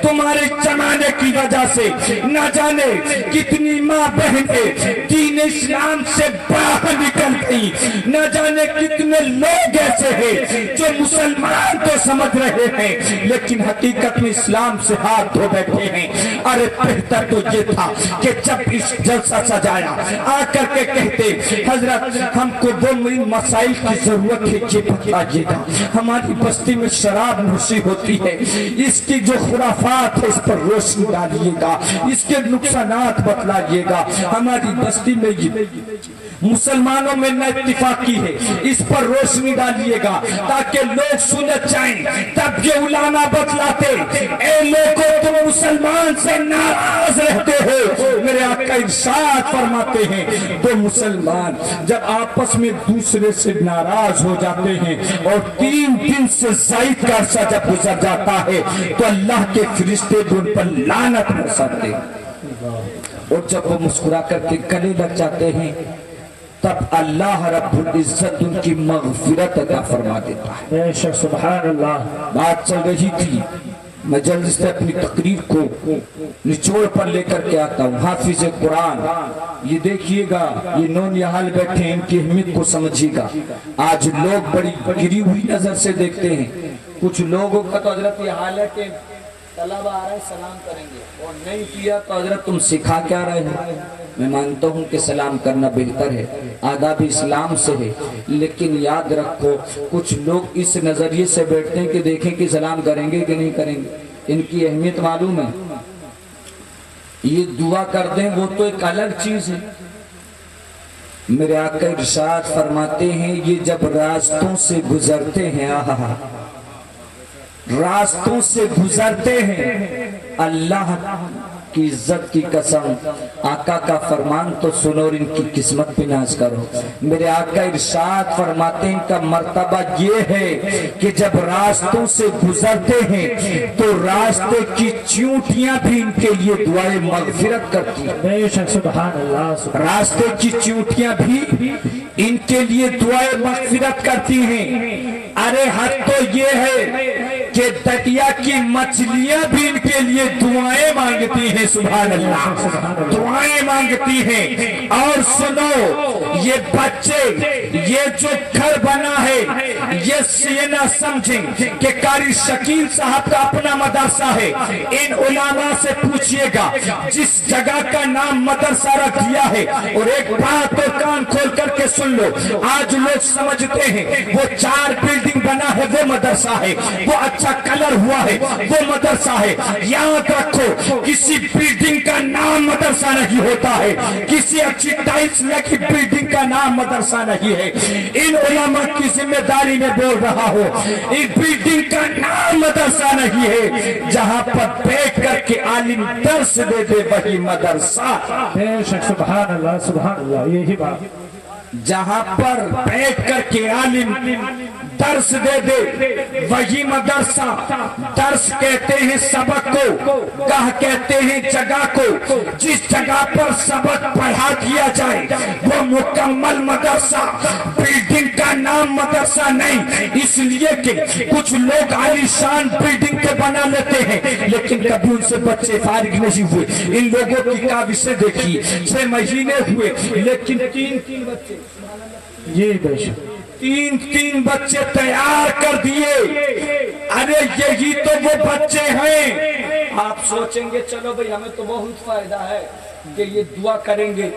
तुम्हारे जमाने की वजह से न जाने कितनी माँ बहनें दीन इस्लाम से बाहर निकल गई, न जाने कितने लोग ऐसे हैं जो मुसलमान तो समझ रहे हैं लेकिन हकीकत में इस्लाम से हाथ धो बैठे हैं। अरे बेहतर तो ये था कि जब इस जलसा सजाया आकर के कहते हजरत हमको दो मसाइल की जरूरत है, ये बताइएगा। हमारी बस्ती में शराब नोशी होती है, इसकी जो खुराफात है इस पर रोशनी डालिएगा, इसके नुकसानात बतलाइएगा। हमारी बस्ती में ये मुसलमानों में न इत्तिफाकी है, इस पर रोशनी डालिएगा ताकि लोग सुलझ जाएं। तब ये उलामा बतलाते ए लोगों तुम मुसलमान से नाराज रहते हो। मेरे आका इरशाद फरमाते हैं दो मुसलमान जब आपस में दूसरे से नाराज हो जाते हैं और 3 दिन से ज़ायद का अरसा जब गुजर जाता है तो अल्लाह के फरिश्ते उन पर लानत बरसाते हैं, और जब वो मुस्कुरा करके गले लग जाते हैं तब अल्लाह रब्बुल इज्जत उनकी मग़फ़िरत अता फरमा देता है। बेशक, सुभान अल्लाह। बात चल रही थी, मैं जल्दी से अपनी तकरीर को निचोड़ पर लेकर के आता हूँ। हाफिज कुरान, ये देखिएगा, ये नौनिहाल बैठे हैं, इनकी अहमियत को समझिएगा। आज लोग बड़ी गिरी हुई नजर से देखते हैं, कुछ लोगों का तो हजरत ये हाल है कि तलब आ रहा है सलाम करेंगे, और नहीं किया तो हजरत तुम सिखा क्या रहे हो। मैं मानता हूँ कि सलाम करना बेहतर है, आदाब इस्लाम से है, लेकिन याद रखो कुछ लोग इस नजरिए से बैठते हैं कि देखें कि सलाम करेंगे कि नहीं करेंगे। इनकी अहमियत मालूम है, ये दुआ कर दें वो तो एक अलग चीज है। मेरे आका इरशाद फरमाते हैं ये जब रास्तों से गुजरते हैं, आहा, रास्तों से गुजरते हैं, अल्लाह की इज्जत की कसम, आका का फरमान तो सुनो और इनकी किस्मत पे नाज करो। मेरे आका इरशाद फरमाते हैं इनका मर्तबा ये है कि जब रास्तों से गुजरते हैं तो रास्ते की चींटियां भी इनके लिए दुआए मगफिरत करती हैं। बेशक सुभान अल्लाह सुभान रास्ते की चींटियां भी इनके लिए दुआए मगफिरत करती हैं। अरे हद तो ये है कि दरिया की मछलियां भी इनके लिए दुआएं मांगती हैं। सुभान अल्लाह, दुआएं मांगती हैं। और सुनो, ये बच्चे, ये जो घर बना है, ये ना समझें कि कारी शकील साहब का अपना मदरसा है। इन उलामा से पूछिएगा जिस जगह का नाम मदरसा रख दिया है। और एक बात तो कान खोल करके सुन लो, आज लोग समझते हैं वो 4 बिल्डिंग बना है वो मदरसा है, वो अच्छा कलर हुआ है वो मदरसा है। याद रखो, किसी बिल्डिंग का नाम मदरसा नहीं होता है, किसी अच्छी टाइल्स लगी बिल्डिंग का नाम मदरसा नहीं है। इन उलमा की जिम्मेदारी में बोल रहा हूँ, इस बिल्डिंग का नाम मदरसा नहीं है। जहाँ पर बैठ करके आलिम दर्स दे दे वही मदरसा। बेशक सुभान अल्लाह यही बात। जहाँ पर बैठ करके आलिम दर्स दे दे वही मदरसा। दर्स कहते हैं सबक को, कह कहते हैं जगह को। जिस जगह पर सबक पढ़ा दिया जाए वो मुकम्मल मदरसा। बिल्डिंग का नाम मदरसा नहीं, इसलिए कि कुछ लोग आलीशान बिल्डिंग के बना लेते हैं लेकिन कभी उनसे बच्चे फारिग नहीं हुए। इन लोगों की काबिशें देखी, 6 महीने हुए लेकिन 3 बच्चे, जी बेशक 3 बच्चे तैयार कर दिए। अरे यही तो वो बच्चे हैं। आप सोचेंगे चलो भाई हमें तो बहुत फायदा है कि ये दुआ करेंगे।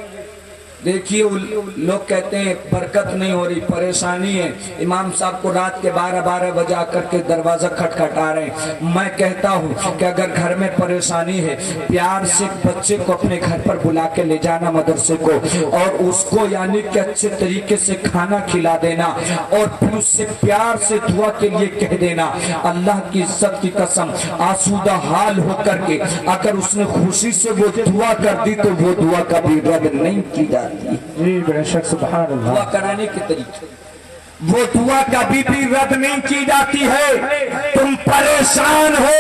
देखिए लोग कहते हैं बरकत नहीं हो रही, परेशानी है। इमाम साहब को रात के 12 बजे आकर के दरवाजा खटखटा रहे हैं। मैं कहता हूँ कि अगर घर में परेशानी है, प्यार से बच्चे को अपने घर पर बुला के ले जाना मदरसे को, और उसको यानी कि अच्छे तरीके से खाना खिला देना और फिर उससे प्यार से दुआ के लिए कह देना। अल्लाह की इज्जत की कसम, आसूदा हाल होकर के अगर उसने खुशी से वो दुआ कर दी तो वो दुआ कभी रद्द नहीं की जाती। जी बेशक सुभान अल्लाह। दुआ कराने के तरीके, वो दुआ कभी भी रद्द नहीं की जाती है। तुम परेशान हो,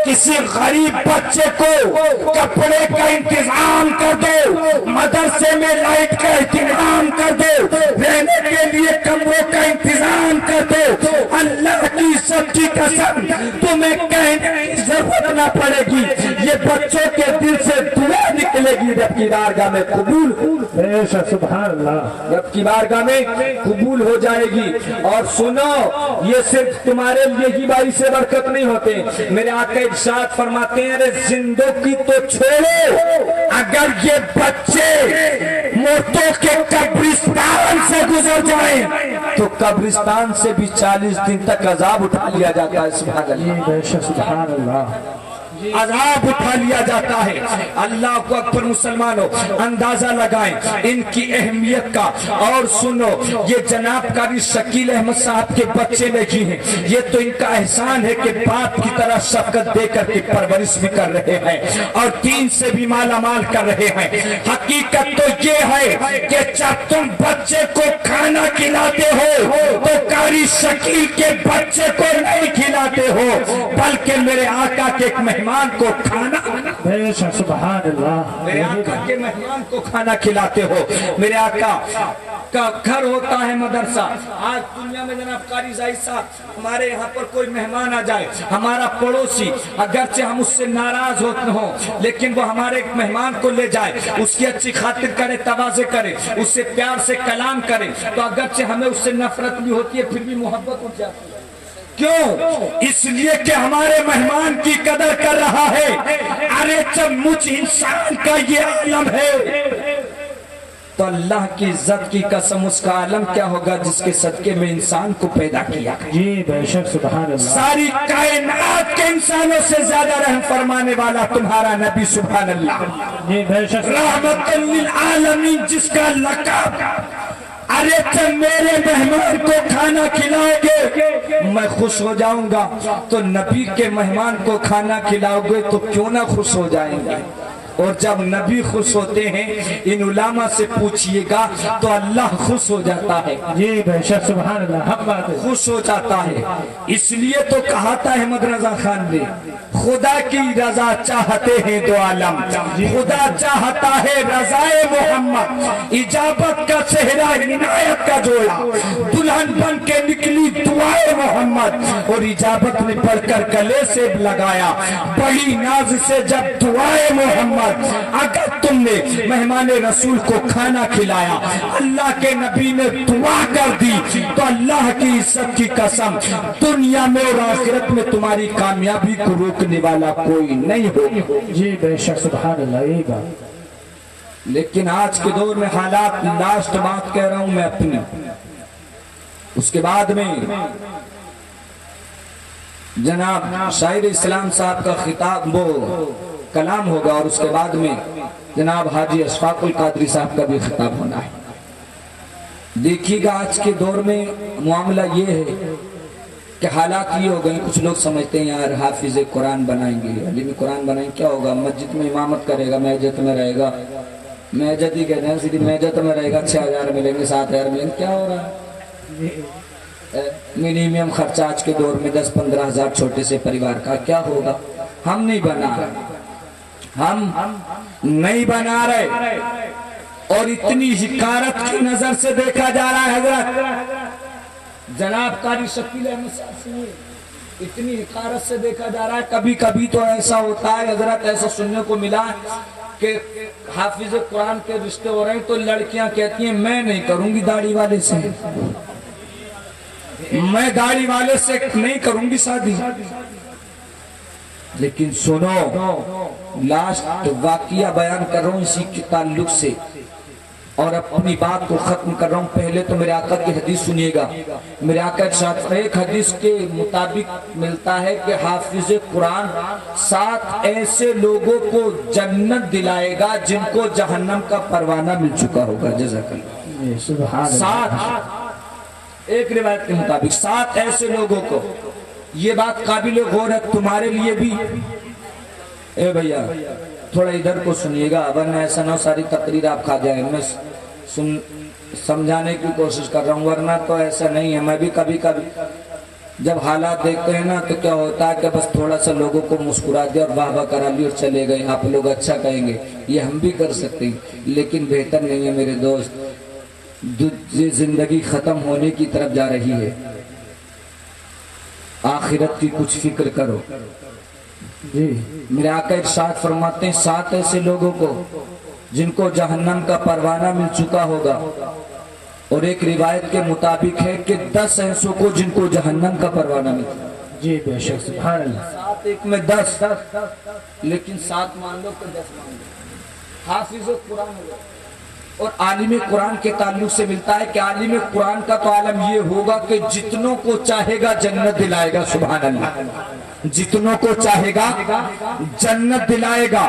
किसी गरीब बच्चे को कपड़े का इंतजाम कर दो, मदरसे में लाइट का इंतजाम कर दो, रहने के लिए कमरों का इंतजाम कर दो। अल्लाह की सच्ची कसम तुम्हें कहने की जरूरत ना पड़ेगी, ये बच्चों के दिल से दुआ निकलेगी रब की बारगाह में कबूल। बेशक सुभान अल्लाह। रब की बारगाह में कबूल हो जाएगी। और सुनो, ये सिर्फ तुम्हारे लिए ही बाई से बरकत नहीं होते। मेरे आका इरशाद फरमाते हैं, अरे जिंदगी तो छोड़ो, अगर ये बच्चे मोतों के कब्रिस्तान से गुजर जाएं तो कब्रिस्तान से भी 40 दिन तक अजाब उठा लिया जाता है। सुभान अल्लाह, बेशक सुभान अल्लाह। अजाब उठा लिया जाता है। अल्लाह को अकबर मुसलमानों अंदाजा लगाएं इनकी अहमियत का। और सुनो, ये जनाब कारी शकील अहमद साहब के बच्चे नहीं हैं, ये तो इनका एहसान है कि बाप की तरह शफकत देकर के परवरिश भी कर रहे हैं और दीन से भी मालामाल कर रहे हैं। हकीकत तो ये है कि जब तुम बच्चे को खाना खिलाते हो तो कारी शकील के बच्चे को नहीं खिलाते हो, बल्कि मेरे आका के एक मेहमान को खाना, बेशक सुभान अल्लाह, मेरे आका के मेहमान को खाना खिलाते हो। मेरे आका का घर होता है मदरसा। आज दुनिया में जनाब कारी जाहिद साहब, हमारे यहाँ पर कोई मेहमान आ जाए, हमारा पड़ोसी, अगरचे हम उससे नाराज होते हो लेकिन वो हमारे मेहमान को ले जाए, उसकी अच्छी खातिर करे, तवाज़े करे, उससे प्यार से कलाम करे, तो अगरचे हमें उससे नफरत भी होती है फिर भी मोहब्बत उठ जाती है। क्यों? इसलिए कि हमारे मेहमान की कदर कर रहा है। अरे जब मुझ इंसान का ये आलम है तो अल्लाह की इज्जत की कसम उसका आलम क्या होगा जिसके सदके में इंसान को पैदा किया। जी बेशक सुभान अल्लाह। सारी कायनात के इंसानों से ज्यादा रहम फरमाने वाला तुम्हारा नबी, सुभान अल्लाह। जी बेशक रहमतुल लिल आलमीन, जिसका लक़ब अरे जब मेरे मेहमान को खाना खिलाओगे मैं खुश हो जाऊंगा, तो नबी के मेहमान को खाना खिलाओगे तो क्यों ना खुश हो जाएंगे। और जब नबी खुश होते हैं, इन उलामा से पूछिएगा तो अल्लाह खुश हो जाता है। जी बेशक सुभान अल्लाह, हक बात है। खुश हो जाता है। इसलिए तो कहा था अहमद रजा खान ने, खुदा की रजा चाहते हैं दो आलम, खुदा चाहता है रजाए मोहम्मद, इजाबत का चेहरा इनायत का जोड़ा, दुल्हन बन के निकली दुआए मोहम्मद, और इजाबत ने पढ़कर गले से लगाया बड़ी नाज से जब दुआए मोहम्मद। अगर तुमने मेहमान रसूल को खाना खिलाया, अल्लाह के नबी ने दुआ कर दी, तो अल्लाह की इज्जत की कसम दुनिया में और आखिरत में तुम्हारी कामयाबी को रोकने वाला कोई नहीं हो। जी बेशक सुभान अल्लाह, यही बात। लेकिन आज के दौर में हालात, लास्ट बात कह रहा हूं मैं अपनी, उसके बाद में जनाब शायर इस्लाम साहब का खिताब वो कलाम होगा, और उसके बाद में जनाब हाजी अशफाकुल कादरी साहब का भी खिताब होना है। देखिएगा आज के दौर में मामला ये है कि हालात ये हो गए, कुछ लोग समझते हैं यार हाफिज कुरान बनाएंगे, अलीम कुरान बनाएंगे, क्या होगा, मस्जिद में इमामत करेगा, महजत में रहेगा, महजत ही कहते हैं, सीधी महजत में रहेगा, 6000 मिलेंगे, 7000 मिलेंगे, क्या हो रहा है। मिनिमम खर्चा आज के दौर में 10-15 हजार छोटे से परिवार का, क्या होगा। हम नहीं बना रहे, हम नहीं बना रहे, और इतनी हिकारत की नजर से देखा जा रहा है हजरत जनाब कारी शकील अहमद साहब से, इतनी हिकारत से देखा जा रहा है। कभी कभी तो ऐसा होता है हजरत, ऐसा सुनने को मिला कि हाफिज कुरान के रिश्ते हो रहे हैं तो लड़कियां कहती हैं मैं नहीं करूंगी दाढ़ी वाले से, मैं दाढ़ी वाले से नहीं करूंगी शादी। लेकिन सुनो, लास्ट वाकिया बयान कर रहा हूं इसी के ताल्लुक से, और अपनी बात को खत्म कर रहा हूं। पहले तो मेरे आका की हदीस सुनिएगा। मेरे आका के साथ एक हदीस के मुताबिक मिलता है कि हाफिज कुरान 7 ऐसे लोगों को जन्नत दिलाएगा जिनको जहन्नम का परवाना मिल चुका होगा। जज़ाकल्लाह। सुभान अल्लाह। 7 एक रिवायत के मुताबिक 7 ऐसे लोगों को, ये बात काबिल गौर है तुम्हारे लिए भी। ए भैया थोड़ा इधर को सुनिएगा, वरना ऐसा ना सारी तकरीर आप खा जाए। मैं समझाने की कोशिश कर रहा हूँ, वरना तो ऐसा नहीं है। मैं भी कभी कभी जब हालात देखते हैं ना तो क्या होता है कि बस थोड़ा सा लोगों को मुस्कुरा दिया और वाह वाह करा ली और चले गए, आप लोग अच्छा कहेंगे, ये हम भी कर सकते हैं, लेकिन बेहतर नहीं है मेरे दोस्त। जिंदगी खत्म होने की तरफ जा रही है, आखिरत की कुछ फिक्र करो। जी मेरे आका इरशाद फरमाते हैं 7 ऐसे लोगों को जिनको जहन्नम का परवाना मिल चुका होगा, और एक रिवायत के मुताबिक है कि 10 ऐसों को जिनको जहन्नम का परवाना मिला। जी बेशक सुभान अल्लाह। 7 एक में 10, लेकिन 7 मान लो तो 10 मान लो। हाफिज कुरान हो, और आलिम कुरान के ताल्लुक से मिलता है कि आलिम कुरान का तो आलम ये होगा कि जितनों को चाहेगा जन्नत दिलाएगा। सुभान अल्लाह। जितनों को चाहेगा जन्नत दिलाएगा।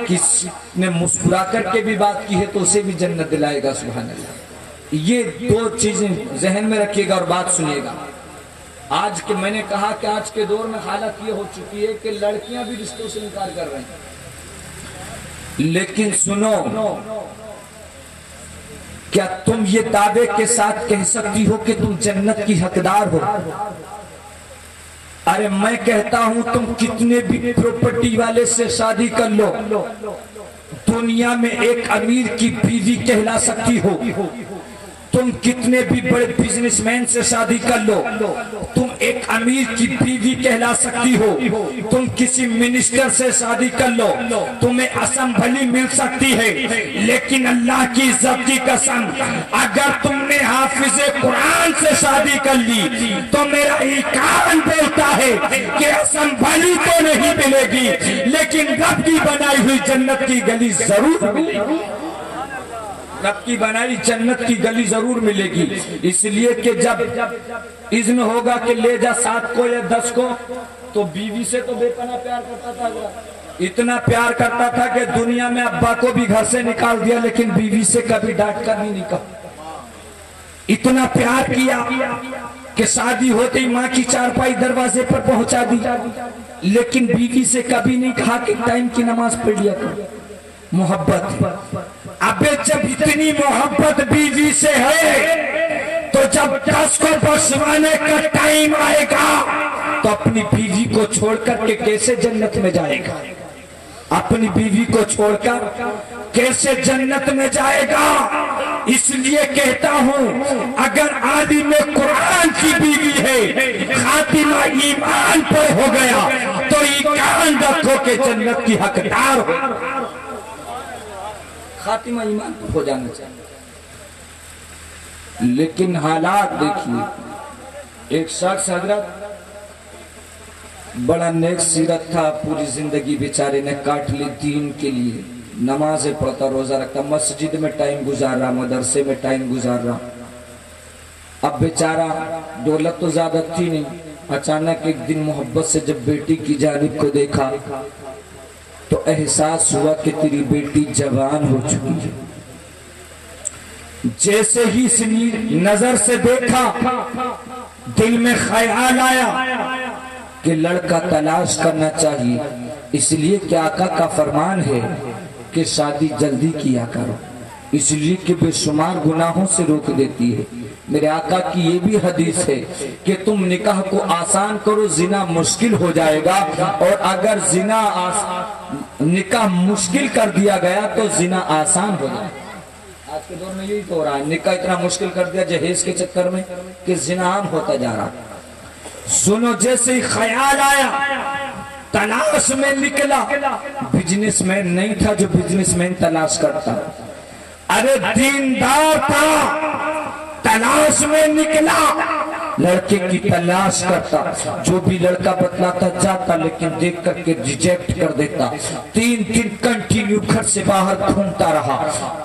किसने मुस्कुरा करके भी बात की है तो उसे भी जन्नत दिलाएगा। सुभान अल्लाह। ये 2 चीजें जहन में रखिएगा और बात सुनिएगा। आज के मैंने कहा कि आज के दौर में हालत ये हो चुकी है कि लड़कियां भी रिश्तों से इनकार कर रही हैं। लेकिन सुनो, क्या तुम ये दावे के साथ कह सकती हो कि तुम जन्नत की हकदार हो? अरे मैं कहता हूं तुम कितने भी प्रॉपर्टी वाले से शादी कर लो, दुनिया में एक अमीर की बीवी कहला सकती हो। तुम कितने भी बड़े बिजनेसमैन से शादी कर लो, तुम एक अमीर की बीवी कहला सकती हो। तुम किसी मिनिस्टर से शादी कर लो, तुम्हें असंभली मिल सकती है। लेकिन अल्लाह की इज्जत की कसम, अगर तुमने हाफिज कुरान से शादी कर ली तो मेरा ईकान बोलता है कि असंभली तो नहीं मिलेगी, लेकिन रब की बनाई हुई जन्नत की गली जरूर मिलेगी। रब की बनाई जन्नत की गली जरूर मिलेगी। इसलिए कि जब इज्न होगा कि ले जा 7 को या 10 को, तो बीवी से तो बेपनाह प्यार करता था, इतना प्यार करता था कि दुनिया में अब्बा को भी घर से निकाल दिया, लेकिन बीवी से कभी डांट कर नहीं निकाला। इतना प्यार किया कि शादी होते ही माँ की चारपाई दरवाजे पर पहुंचा दी, लेकिन बीवी से कभी नहीं कहा कि टाइम की नमाज पढ़ लिया करो। मोहब्बत, अबे जब इतनी मोहब्बत बीवी से है तो जब 10 को बसवाने का टाइम आएगा तो अपनी बीवी को छोड़कर के कैसे जन्नत में जाएगा? अपनी बीवी को छोड़कर कैसे जन्नत में जाएगा? इसलिए कहता हूं, अगर आलिम कुरान की बीवी है, खातिमा ईमान पर हो गया तो ईमान रखो के जन्नत की हकदार हो। खातिमा ईमान पर हो जाना चाहिए। लेकिन हालात देखिए, एक शख्स हजरत बड़ा नेक सीरत था, पूरी जिंदगी बेचारे ने काट ली दीन के लिए, नमाज़ें पढ़ता, रोजा रखता, मस्जिद में टाइम गुजार रहा, मदरसे में टाइम गुजार रहा। अब बेचारा दौलत तो ज्यादा थी नहीं, अचानक एक दिन मोहब्बत से जब बेटी की जानिब को देखा तो एहसास हुआ कि तेरी बेटी जवान हो चुकी है। जैसे ही इसने नजर से देखा, दिल में ख्याल आया कि लड़का तलाश करना चाहिए, इसलिए कि आका का फरमान है कि शादी जल्दी किया करो, इसलिए कि बेशुमार गुनाहों से रोक देती है। मेरे आका की ये भी हदीस है कि तुम निकाह को आसान करो, जिना मुश्किल हो जाएगा, और अगर जिना निकाह मुश्किल कर दिया गया तो जिना आसान हो जाएगा। आज के दौर में यही तो हो रहा है, निकाह इतना मुश्किल कर दिया जहेज के चक्कर में कि जिना आम होता जा रहा। सुनो, जैसे ही ख्याल आया, तलाश में निकला, बिजनेसमैन नहीं था जो बिजनेसमैन तलाश करता, अरे दीनदार था, तलाश में निकला, लड़के की तलाश करता, जो भी लड़का बतलाता जाता, लेकिन देख करके रिजेक्ट कर देता। 3 दिन कंटिन्यू घर से बाहर घूमता रहा,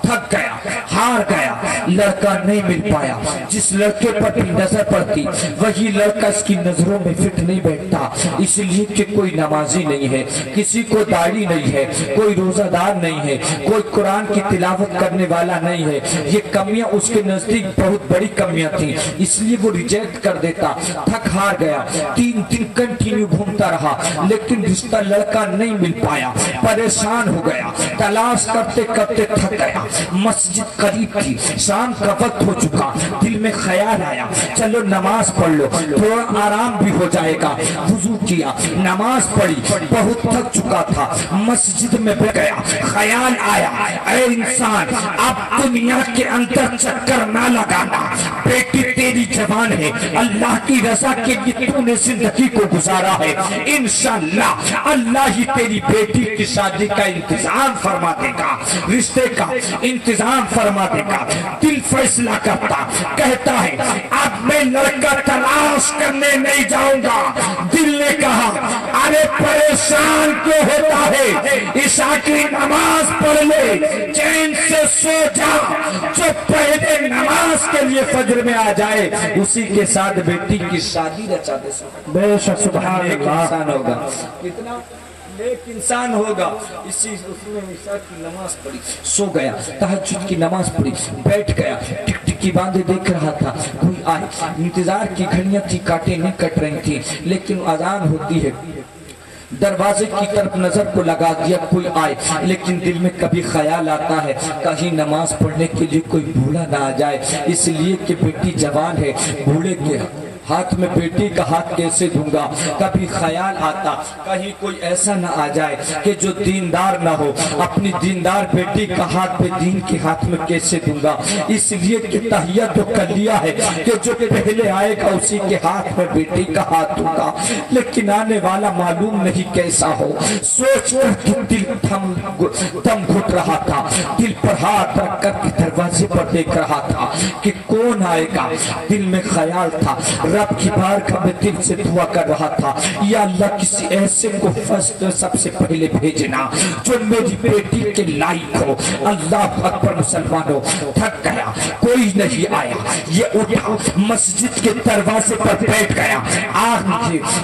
थक गया, हार गया, लड़का नहीं मिल पाया। जिस लड़के पर भी नजर पड़ती वही लड़का इसकी नजरों में फिट नहीं बैठता, इसलिए कि कोई नमाजी नहीं है, किसी को दाढ़ी नहीं है, कोई रोजादार नहीं है, कोई कुरान की तिलावत करने वाला नहीं है। ये कमियां उसके नजदीक बहुत बड़ी कमियां थी, इसलिए वो रिजेक्ट कर देता। थक हार गया, 3 दिन कंटिन्यू घूमता रहा, लेकिन रिश्ता लड़का नहीं मिल पाया, परेशान हो गया, तलाश करते करते थक गया। मस्जिद करीब थी, शाम का वक्त हो चुका, दिल में ख्याल आया चलो नमाज पढ़ लो, थोड़ा आराम भी हो जाएगा। वुजू किया, नमाज पढ़ी, बहुत थक चुका था, मस्जिद में बैठ गया, ख्याल आया, ऐ इंसान अब दुनिया के अंदर चक्कर ना लगाना, बेटी तेरी जवान है, अल्लाह की रजा के लिए तूने जिंदगी को गुजारा है, इंशाअल्लाह अल्लाह ही तेरी बेटी की शादी का इंतजाम फरमा देगा, रिश्ते का इंतजाम फरमा देगा। दिल फैसला करता, कहता है अब मैं लड़का तलाश करने नहीं जाऊंगा। दिल ने कहा अरे परेशान क्यों होता है, ईशा की नमाज पढ़ ले, चैन से सो जा, जो पहले नमाज के लिए फजर में आ जाए उसी के साथ बेटी की शादी रचा दे। बेशक सुभान अल्लाह, इंसान होगा, कितना नेक इंसान होगा। इसी उसने ईशा की नमाज पढ़ी, सो गया, तहज्जुद की नमाज पढ़ी, बैठ गया, टिकटिकी बांधे देख रहा था, कोई आए, इंतजार की घड़ियां थी, कांटे नहीं कट रही थी, लेकिन अजान होती है, दरवाजे की तरफ नजर को लगा दिया, कोई आए, लेकिन दिल में कभी ख्याल आता है कहीं नमाज पढ़ने के लिए कोई बूढ़ा ना आ जाए, इसलिए कि बेटी जवान है, बूढ़े के हाथ में बेटी का हाथ कैसे दूंगा। कभी ख्याल आता कहीं कोई ऐसा ना आ जाए कि जो दीनदार ना हो, अपनी दीनदार बेटी का हाथ पे दीन के हाथ में कैसे दूंगा। इसलिए कि तहिया तो कर लिया है कि जो पहले आएगा उसी के हाथ में बेटी का हाथ दूंगा, लेकिन आने वाला मालूम नहीं कैसा हो। सोच कर दिल दम घुट रहा था, दिल पर हाथ रख कर दरवाजे पर देख रहा था कि कौन आएगा। दिल में ख्याल था, रब की बारगाह में दिल से दुआ कर रहा था, या अल्लाह किसी ऐसे को फर्स्ट सबसे पहले भेजना जो मेरी बेटी के लायक हो। अल्लाह अकबर। मुसलमानों, थक गया, कोई नहीं आया, ये उठा, मस्जिद के दरवाजे पर बैठ गया।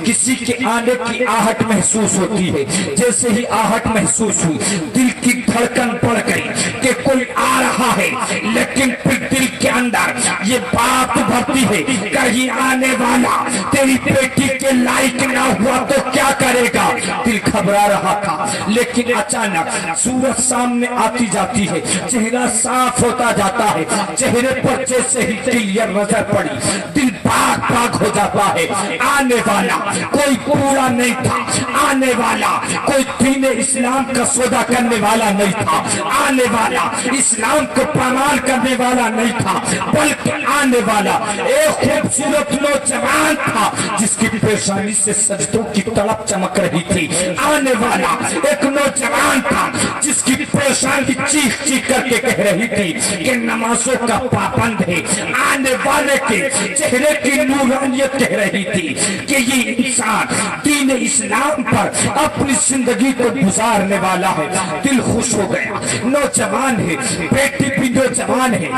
किसी के आने की आहट महसूस होती है, जैसे ही आहट महसूस हुई दिल की धड़कन बढ़ गई कि कोई आ रहा है, लेकिन फिर दिल کے اندر یہ بات بھرتی ہے کہیں آنے والا تیری بیٹی کے لائق نہ ہوا تو کیا کرے گا. دل گھبرا رہا تھا لیکن اچانک صورت سامنے آتی جاتی ہے, چہرہ صاف ہوتا جاتا ہے, چہرے پر جیسے ہی کلیئر نظر پڑی دل پاک پاک ہو جاتا ہے. آنے والا کوئی پورا نہیں تھا, آنے والا کوئی دین اسلام کا سودا کرنے والا نہیں تھا, آنے والا اسلام کو پامال کرنے والا نہیں تھا, بلکہ آنے والا ایک خوبصورت نوجوان تھا جس کی پیشانی سے سجدوں کی تڑپ چمک رہی تھی. آنے والا ایک نوجوان تھا جس کی پیشانی چیخ چیخ کر کے کہہ رہی تھی کہ نمازوں کا پابند ہے. آنے والے کے چہرے کی نورانیت کہہ رہی تھی کہ یہ انسان دین اسلام پر اپنی زندگی کو گزارنے والا ہے. دل خوش ہو گیا. نوجوان ہے, بیٹی بھی نوجوان ہے,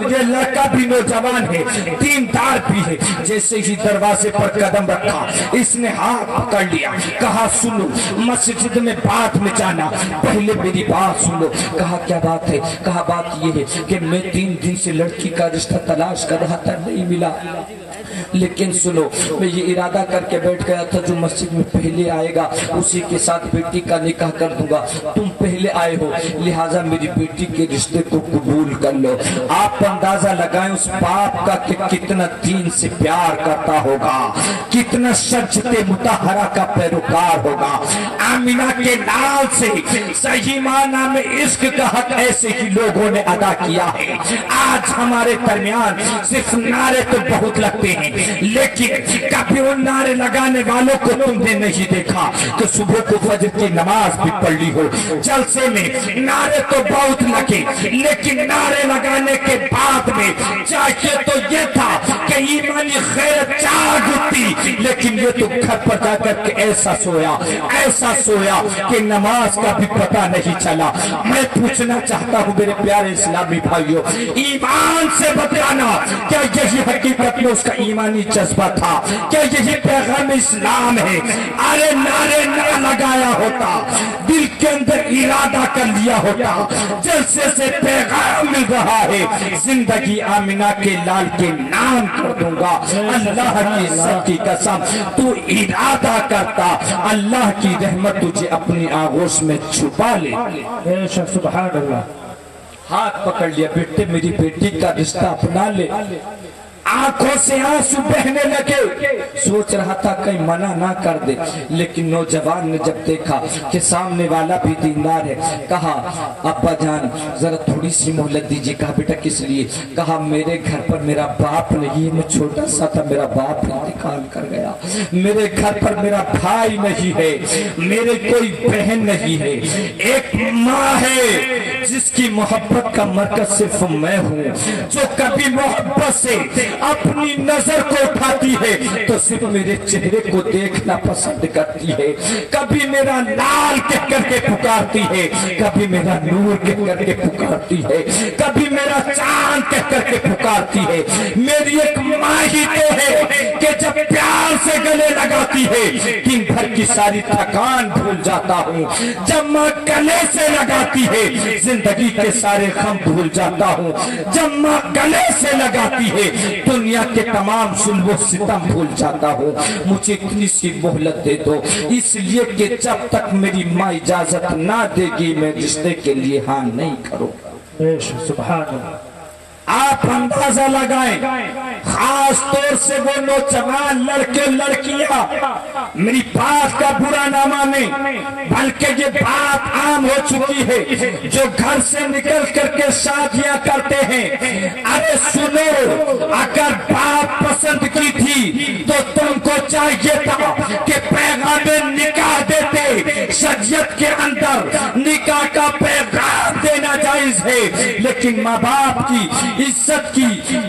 یہ لڑکا بھی نوجوان ہے, دیندار بھی ہے. جیسے ہی دروازے پر قدم رکھا اس نے ہاتھ پکڑ لیا, کہا سنو مسجد میں بعد میں جانا, پہلے میری بات سن لو. کہا کیا بات ہے؟ کہا بات یہ ہے کہ میں 3 دن سے لڑکی کا رشتہ تلاش کر رہا تھا, نہیں ملا, لیکن سنو میں یہ ارادہ کر کے بیٹھ گیا تھا جو مسجد میں پہلے آئے گا اسی کے ساتھ بیٹی کا نکاح کر دوں گا. تم پہلے آئے ہو لہٰذا میری بیٹی کے رشتے کو قبول کر لو. آپ اندازہ لگائیں اس باپ کا کہ کتنا دین سے پیار کرتا ہوگا, کتنا شجرۃ مطہرہ کا پیروکار ہوگا. آمینہ کے نال سے صحیح معنی میں عشق کا حق ایسے ہی لوگوں نے ادا کیا ہے. آج ہمارے درمیان صرف نعرے تو بہت لگتے ہیں لیکن کبھی ان نعرے لگانے والوں کو تم نے نہیں دیکھا کہ صبح کو فجر کی نماز بھی پڑھ لی ہو. جلسے میں نعرے تو بہت لگے لیکن نعرے لگانے کے بعد میں چاہیے تو یہ تھا کہ ایمانی غیرت جاگ اٹھتی, لیکن یہ تو گھر پر جا کر کے ایسا سویا کہ نماز کا بھی پتہ نہیں چلا. میں پوچھنا چاہتا ہوں میرے پیارے اسلامی بھائیوں, ایمان سے بتانا کیا یہی حقیقت میں اس کا ایمانی جذبہ تھا؟ کیا یہی پیغام اسلام ہے؟ ارے نعرے نہ لگایا ہوتا, دل کے اندر ارادہ کر لیا ہوتا جلسے سے پیغام مل رہا ہے زندگی آمینہ کے لال کے نام کر دوں گا. اللہ کی عزت کی قسم تو ارادہ کرتا اللہ کی رحمت تجھے اپنی آغوش میں چھپا لے. سبحان اللہ. ہاتھ پکڑ لیا, بیٹے میری بیٹی کا رشتہ اپنا لے. آنکھوں سے آنسو بہنے لگے, سوچ رہا تھا کہیں منع نہ کر دے, لیکن نوجوان نے جب دیکھا کہ سامنے والا بھی دیندار ہے کہا ابا جان ذرا تھوڑی سی مہلت دیجیے. کہا بیٹا کس لیے؟ کہا میرے گھر پر میرا باپ نہیں ہے, میں چھوٹا سا تھا, میرا باپ انتقال کر گیا, میرے گھر پر میرا بھائی نہیں ہے, میرے کوئی بہن نہیں ہے, ایک ماں ہے جس کی محبت کا مرکز صرف میں ہوں, جو کبھی محبت سے اپنی نظر کو اٹھاتی ہے تو صرف میرے چہرے کو دیکھنا پسند کرتی ہے. کبھی میرا لال کہہ کر کے پکارتی ہے, کبھی میرا نور کہہ کر کے پکارتی ہے, کبھی میرا چاند کہہ کر کے پکارتی ہے. میری ایک ماں ہی تو ہے کہ جب پیار سے گلے لگاتی ہے دن بھر کی ساری تھکان بھول جاتا ہوں. جب ماں گلے سے لگاتی ہے زندگی کے سارے غم بھول جاتا ہوں. جب ماں گلے سے لگاتی ہے دنیا کے تمام ظلم و ستم بھول جاتا ہوں. مجھے اتنی سی مہلت دے دو, اس لیے کہ جب تک میری ماں اجازت نہ دے گی میں رشتے کے لیے ہاں نہیں کروں. سبحان اللہ. آپ اندازہ لگائیں خاص طور سے وہ نوجوان لڑکے لڑکیاں میری بات کا برا نہ مانے, بلکہ یہ بات عام ہو چکی ہے جو گھر سے نکل کر کے شادیاں کرتے ہیں. ارے سنو, اگر بات پسند کی تھی تو تم کو چاہیے تھا کہ پیغام نکاح دیتے. شریعت کے اندر نکاح کا پیغام دینا جائز ہے, لیکن ماں باپ کی عزت کی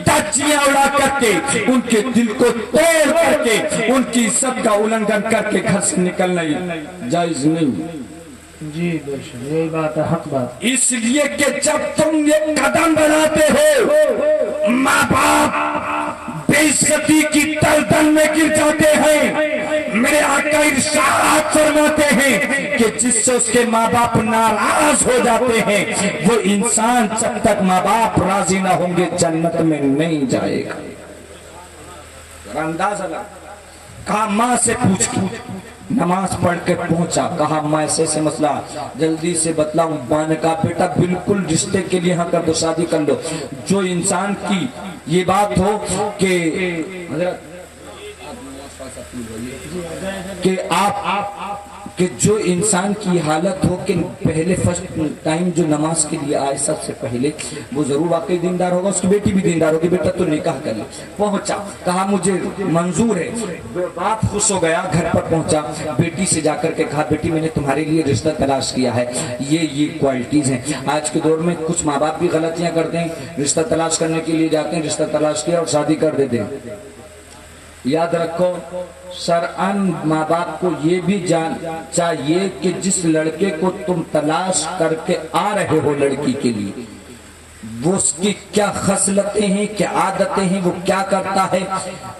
دھجیاں اڑا کر کے ان کے دل کو توڑ کر کے ان کی عزت کا النگھن کر کے گھر سے نکلنا جائز نہیں. جی یہی بات ہے, حق بات. اس لیے کہ جب تم یہ قدم بڑھاتے ہو ماں باپ بے عزتی کی دلدل میں گر جاتے ہیں. میرے آقا इरशाद फरमाते हैं कि जिससे उसके माँ बाप नाराज हो जाते हैं वो इंसान जब तक माँ बाप राजी ना होंगे जन्नत में नहीं जाएगा। अंदाजा लगा। कहा माँ से पूछ, नमाज पढ़ के पहुंचा, कहा मैं ऐसे मसला जल्दी से बतलाऊं। माँ ने कहा बेटा बिल्कुल रिश्ते के लिए हाँ कर दो, शादी कर लो। जो इंसान की ये बात हो कि आप कि जो इंसान की हालत हो कि पहले फर्स्ट टाइम जो नमाज के लिए आए सबसे पहले वो जरूर वाकई दीनदार होगा, उसकी बेटी भी दीनदार होगी, बेटा तो निकाह कर ले। पहुंचा, कहा मुझे मंजूर है। बाप खुश हो गया, घर पर पहुंचा, बेटी से जाकर के कहा बेटी मैंने तुम्हारे लिए रिश्ता तलाश किया है, ये क्वालिटीज हैं। आज के दौर में कुछ माँ बाप भी गलतियां करते हैं, रिश्ता तलाश करने के लिए जाते हैं, रिश्ता तलाश किया और शादी कर देते हैं। याद रखो शरअन माँ बाप को ये भी जान चाहिए कि जिस लड़के को तुम तलाश करके आ रहे हो लड़की के लिए, वो उसकी क्या खसलतें हैं, क्या आदतें हैं, वो क्या करता है,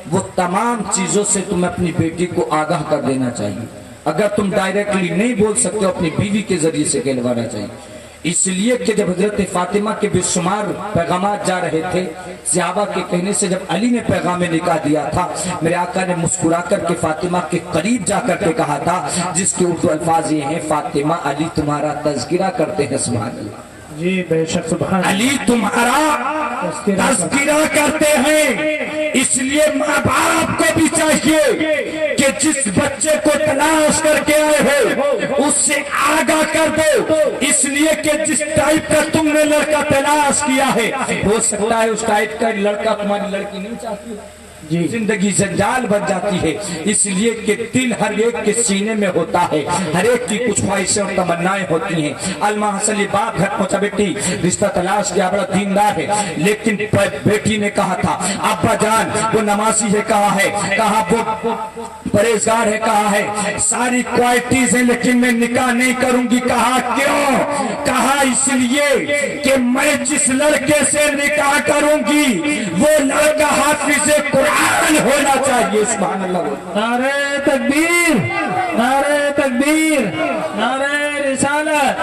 वो तमाम चीजों से तुम अपनी बेटी को आगाह कर देना चाहिए। अगर तुम डायरेक्टली नहीं बोल सकते हो अपनी बीवी के जरिए से कहलवाना चाहिए। इसलिए कि जब हजरत फातिमा के बेशुमार पैगामात जा रहे थे, सहाबा के कहने से जब अली ने पैगाम निकाह दिया था, मेरे आका ने मुस्कुरा कर के फातिमा के करीब जाकर के कहा था, जिसके उर्दू अल्फाज ये हैं, फातिमा अली तुम्हारा तज़किरा करते हैं। सुभान अल्लाह जी बेशक सुभान अली तुम्हारा तज़किरा करते हैं। इसलिए माँ बाप को भी चाहिए कि जिस बच्चे को तलाश करके आए हो उससे आगाह कर दो। इसलिए कि जिस टाइप का तुमने लड़का तलाश किया है, हो सकता है उस टाइप का लड़का तुम्हारी लड़की नहीं चाहती, जी जिंदगी जंजाल बन जाती है। इसलिए कि दिल हर एक के सीने में होता है, हर एक की कुछ ख्वाहिशें और तमन्नाएं होती हैं। अलमा हसन बाप घर पहुंचा, बेटी रिश्ता तलाश किया, बड़ा दीनदार है, लेकिन बेटी ने कहा था अब्बा जान वो नमाजी है, कहा वो परहेजगार है, कहा है सारी क्वालिटीज है, लेकिन मैं निकाह नहीं करूंगी। कहा क्यों? कहा इसलिए कि मैं जिस लड़के से निकाह करूंगी वो लड़का हाफिज कुरान होना चाहिए। सुभान अल्लाह। नारे तकबीर, नारे तकबीर, नारे रिसालत,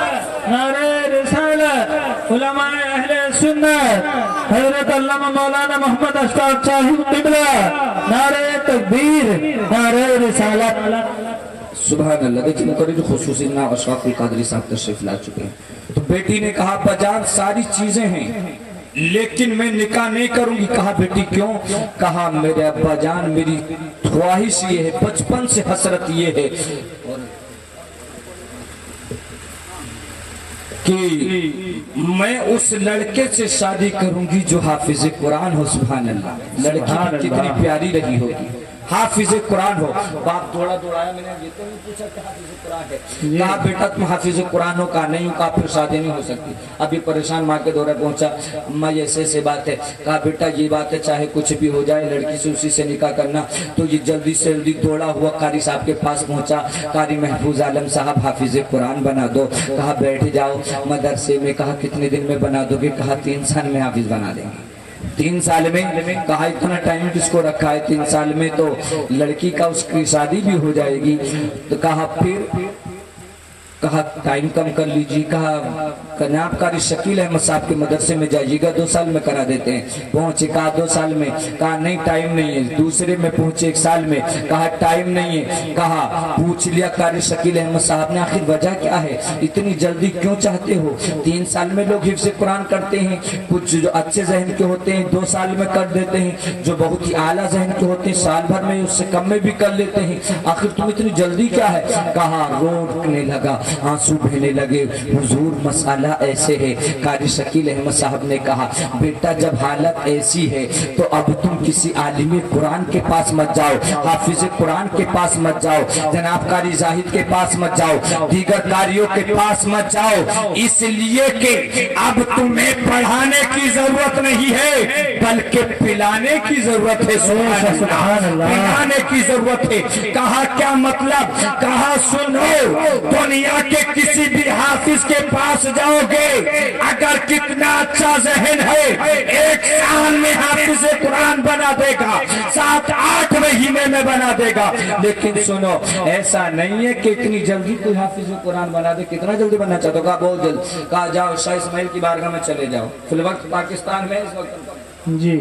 नारे रिसालत। उलमाए अहले सुन्नत हजरत अल्लामा मौलाना मोहम्मद अशफाक साहिब क़िबला, नारे तकबीर, नारे रिसालत। सुभान अल्लाह। देखिए मुकर्रिर खुसूसी ना अशफाक कादरी साहब तशरीफ ला चुके हैं। तो बेटी ने कहा बजान सारी चीजें हैं लेकिन मैं निकाह नहीं करूंगी। कहा बेटी क्यों? कहा मेरे अब्बा जान मेरी ख्वाहिश ये है, बचपन से हसरत ये है कि मैं उस लड़के से शादी करूंगी जो हाफिज कुरान हो। सुभान अल्लाह। लड़की कितनी प्यारी रही होगी, हाफिज कुरान हो। बाप थोड़ा दौड़ाया, मैंने ये तो नहीं पूछा कि हाफिज कुरान है। कहा बेटा तुम हाफिज कुरान हो? कहा नहीं हूँ। कहा फिर शादी नहीं हो सकती। अभी परेशान माँ के दौरे पहुंचा, अम्मा ऐसे बात है। कहा बेटा ये बात है, चाहे कुछ भी हो जाए लड़की से उसी से निकाह करना। तो ये जल्दी से जल्दी दौड़ा हुआ कारी साहब के पास पहुंचा, कारी महफूज आलम साहब हाफिज कुरान बना दो। कहा बैठ जाओ मदरसे में। कहा कितने दिन में बना दोगे? कहा 3 साल में हाफिज बना देंगे। 3 साल में? कहा इतना टाइम किसको रखा है, 3 साल में तो लड़की का उसकी शादी भी हो जाएगी। तो कहा फिर? कहा टाइम कम कर लीजिए। कहा जनाब कारी शकील अहमद साहब के मदरसे में जाइएगा, 2 साल में करा देते हैं। पहुंचे, कहा 2 साल में। कहा नहीं टाइम नहीं है। दूसरे में पहुंचे 1 साल में। कहा टाइम नहीं है। कहा पूछ लिया कारी शकील अहमद साहब ने आखिर वजह क्या है, इतनी जल्दी क्यों चाहते हो? 3 साल में लोग हिफ्ज़ कुरान करते हैं, कुछ जो अच्छे जहन के होते हैं 2 साल में कर देते हैं, जो बहुत ही आला जहन के होते हैं साल भर में उससे कम में भी कर लेते हैं। आखिर तुम इतनी जल्दी क्या है? कहा रोने लगा, आंसू बहने लगे। हुजूर मसाला ऐसे है। कारी शकील अहमद साहब ने कहा बेटा जब हालत ऐसी है तो अब तुम किसी आलिम कुरान के पास मत जाओ, हाफिज कुरान के पास मत जाओ, जनाब कारी जाहिद के पास मत जाओ, दीगर कारियों के पास मत जाओ, इसलिए कि अब तुम्हें पढ़ाने की जरूरत नहीं है, बल्कि पिलाने की जरूरत है। सुभान अल्लाह, पिलाने की जरूरत है। कहा क्या मतलब? कहा सुनो, दुनिया के किसी भी हाफिज के पास जाओगे, अगर कितना अच्छा जहन है, एक साल में हाफिज कुरान बना देगा, 7-8 महीने में बना देगा। लेकिन सुनो, ऐसा नहीं है कि इतनी जल्दी कोई हाफिज कुरान बना दे। कितना जल्दी बनना चाहते हो? कहा बहुत जल्द। कहा जाओ शाह इस्माइल की बारगाह में चले जाओ। फिल वक्त पाकिस्तान में इस वक्त जी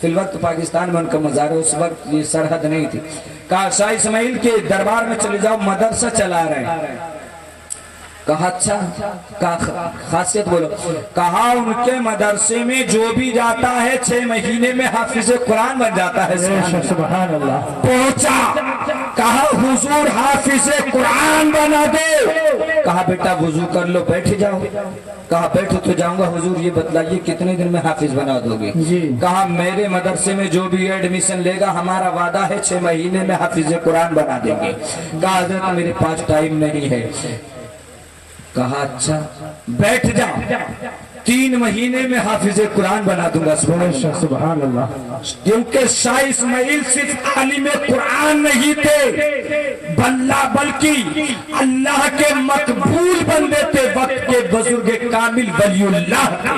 फिल वक्त पाकिस्तान में उनका मज़ार है, उस वक्त ये सरहद नहीं थी। कहा शाह इस्माइल के दरबार में चले जाओ, मदरसा चला रहे हैं। कहा अच्छा, कहा खासियत बोलो। कहा उनके मदरसे में जो भी जाता है 6 महीने में हाफिज कुरान बन जाता है। सुभान अल्लाह। पहुंचा, कहा हुजूर हाफिज कुरान बना दो। कहा बेटा वुजू कर लो, बैठ जाओ। कहा बैठो तो जाऊंगा। हुजूर ये बतलाइए कितने दिन में हाफिज बना दोगे? कहा मेरे मदरसे में जो भी एडमिशन लेगा, हमारा वादा है 6 महीने में हाफिज कुरान बना देंगे। कहा हज़रत मेरे पास टाइम नहीं है। कहा अच्छा बैठ जाओ, 3 महीने में हाफिज कुरान बना दूंगा। सुभान अल्लाह। क्योंकि शाह इस्माइल सिर्फ आलिम कुरान नहीं थे, बल्कि अल्लाह के मकबूल बंदे थे, वक्त के बुजुर्ग कामिल वलीउल्लाह थे।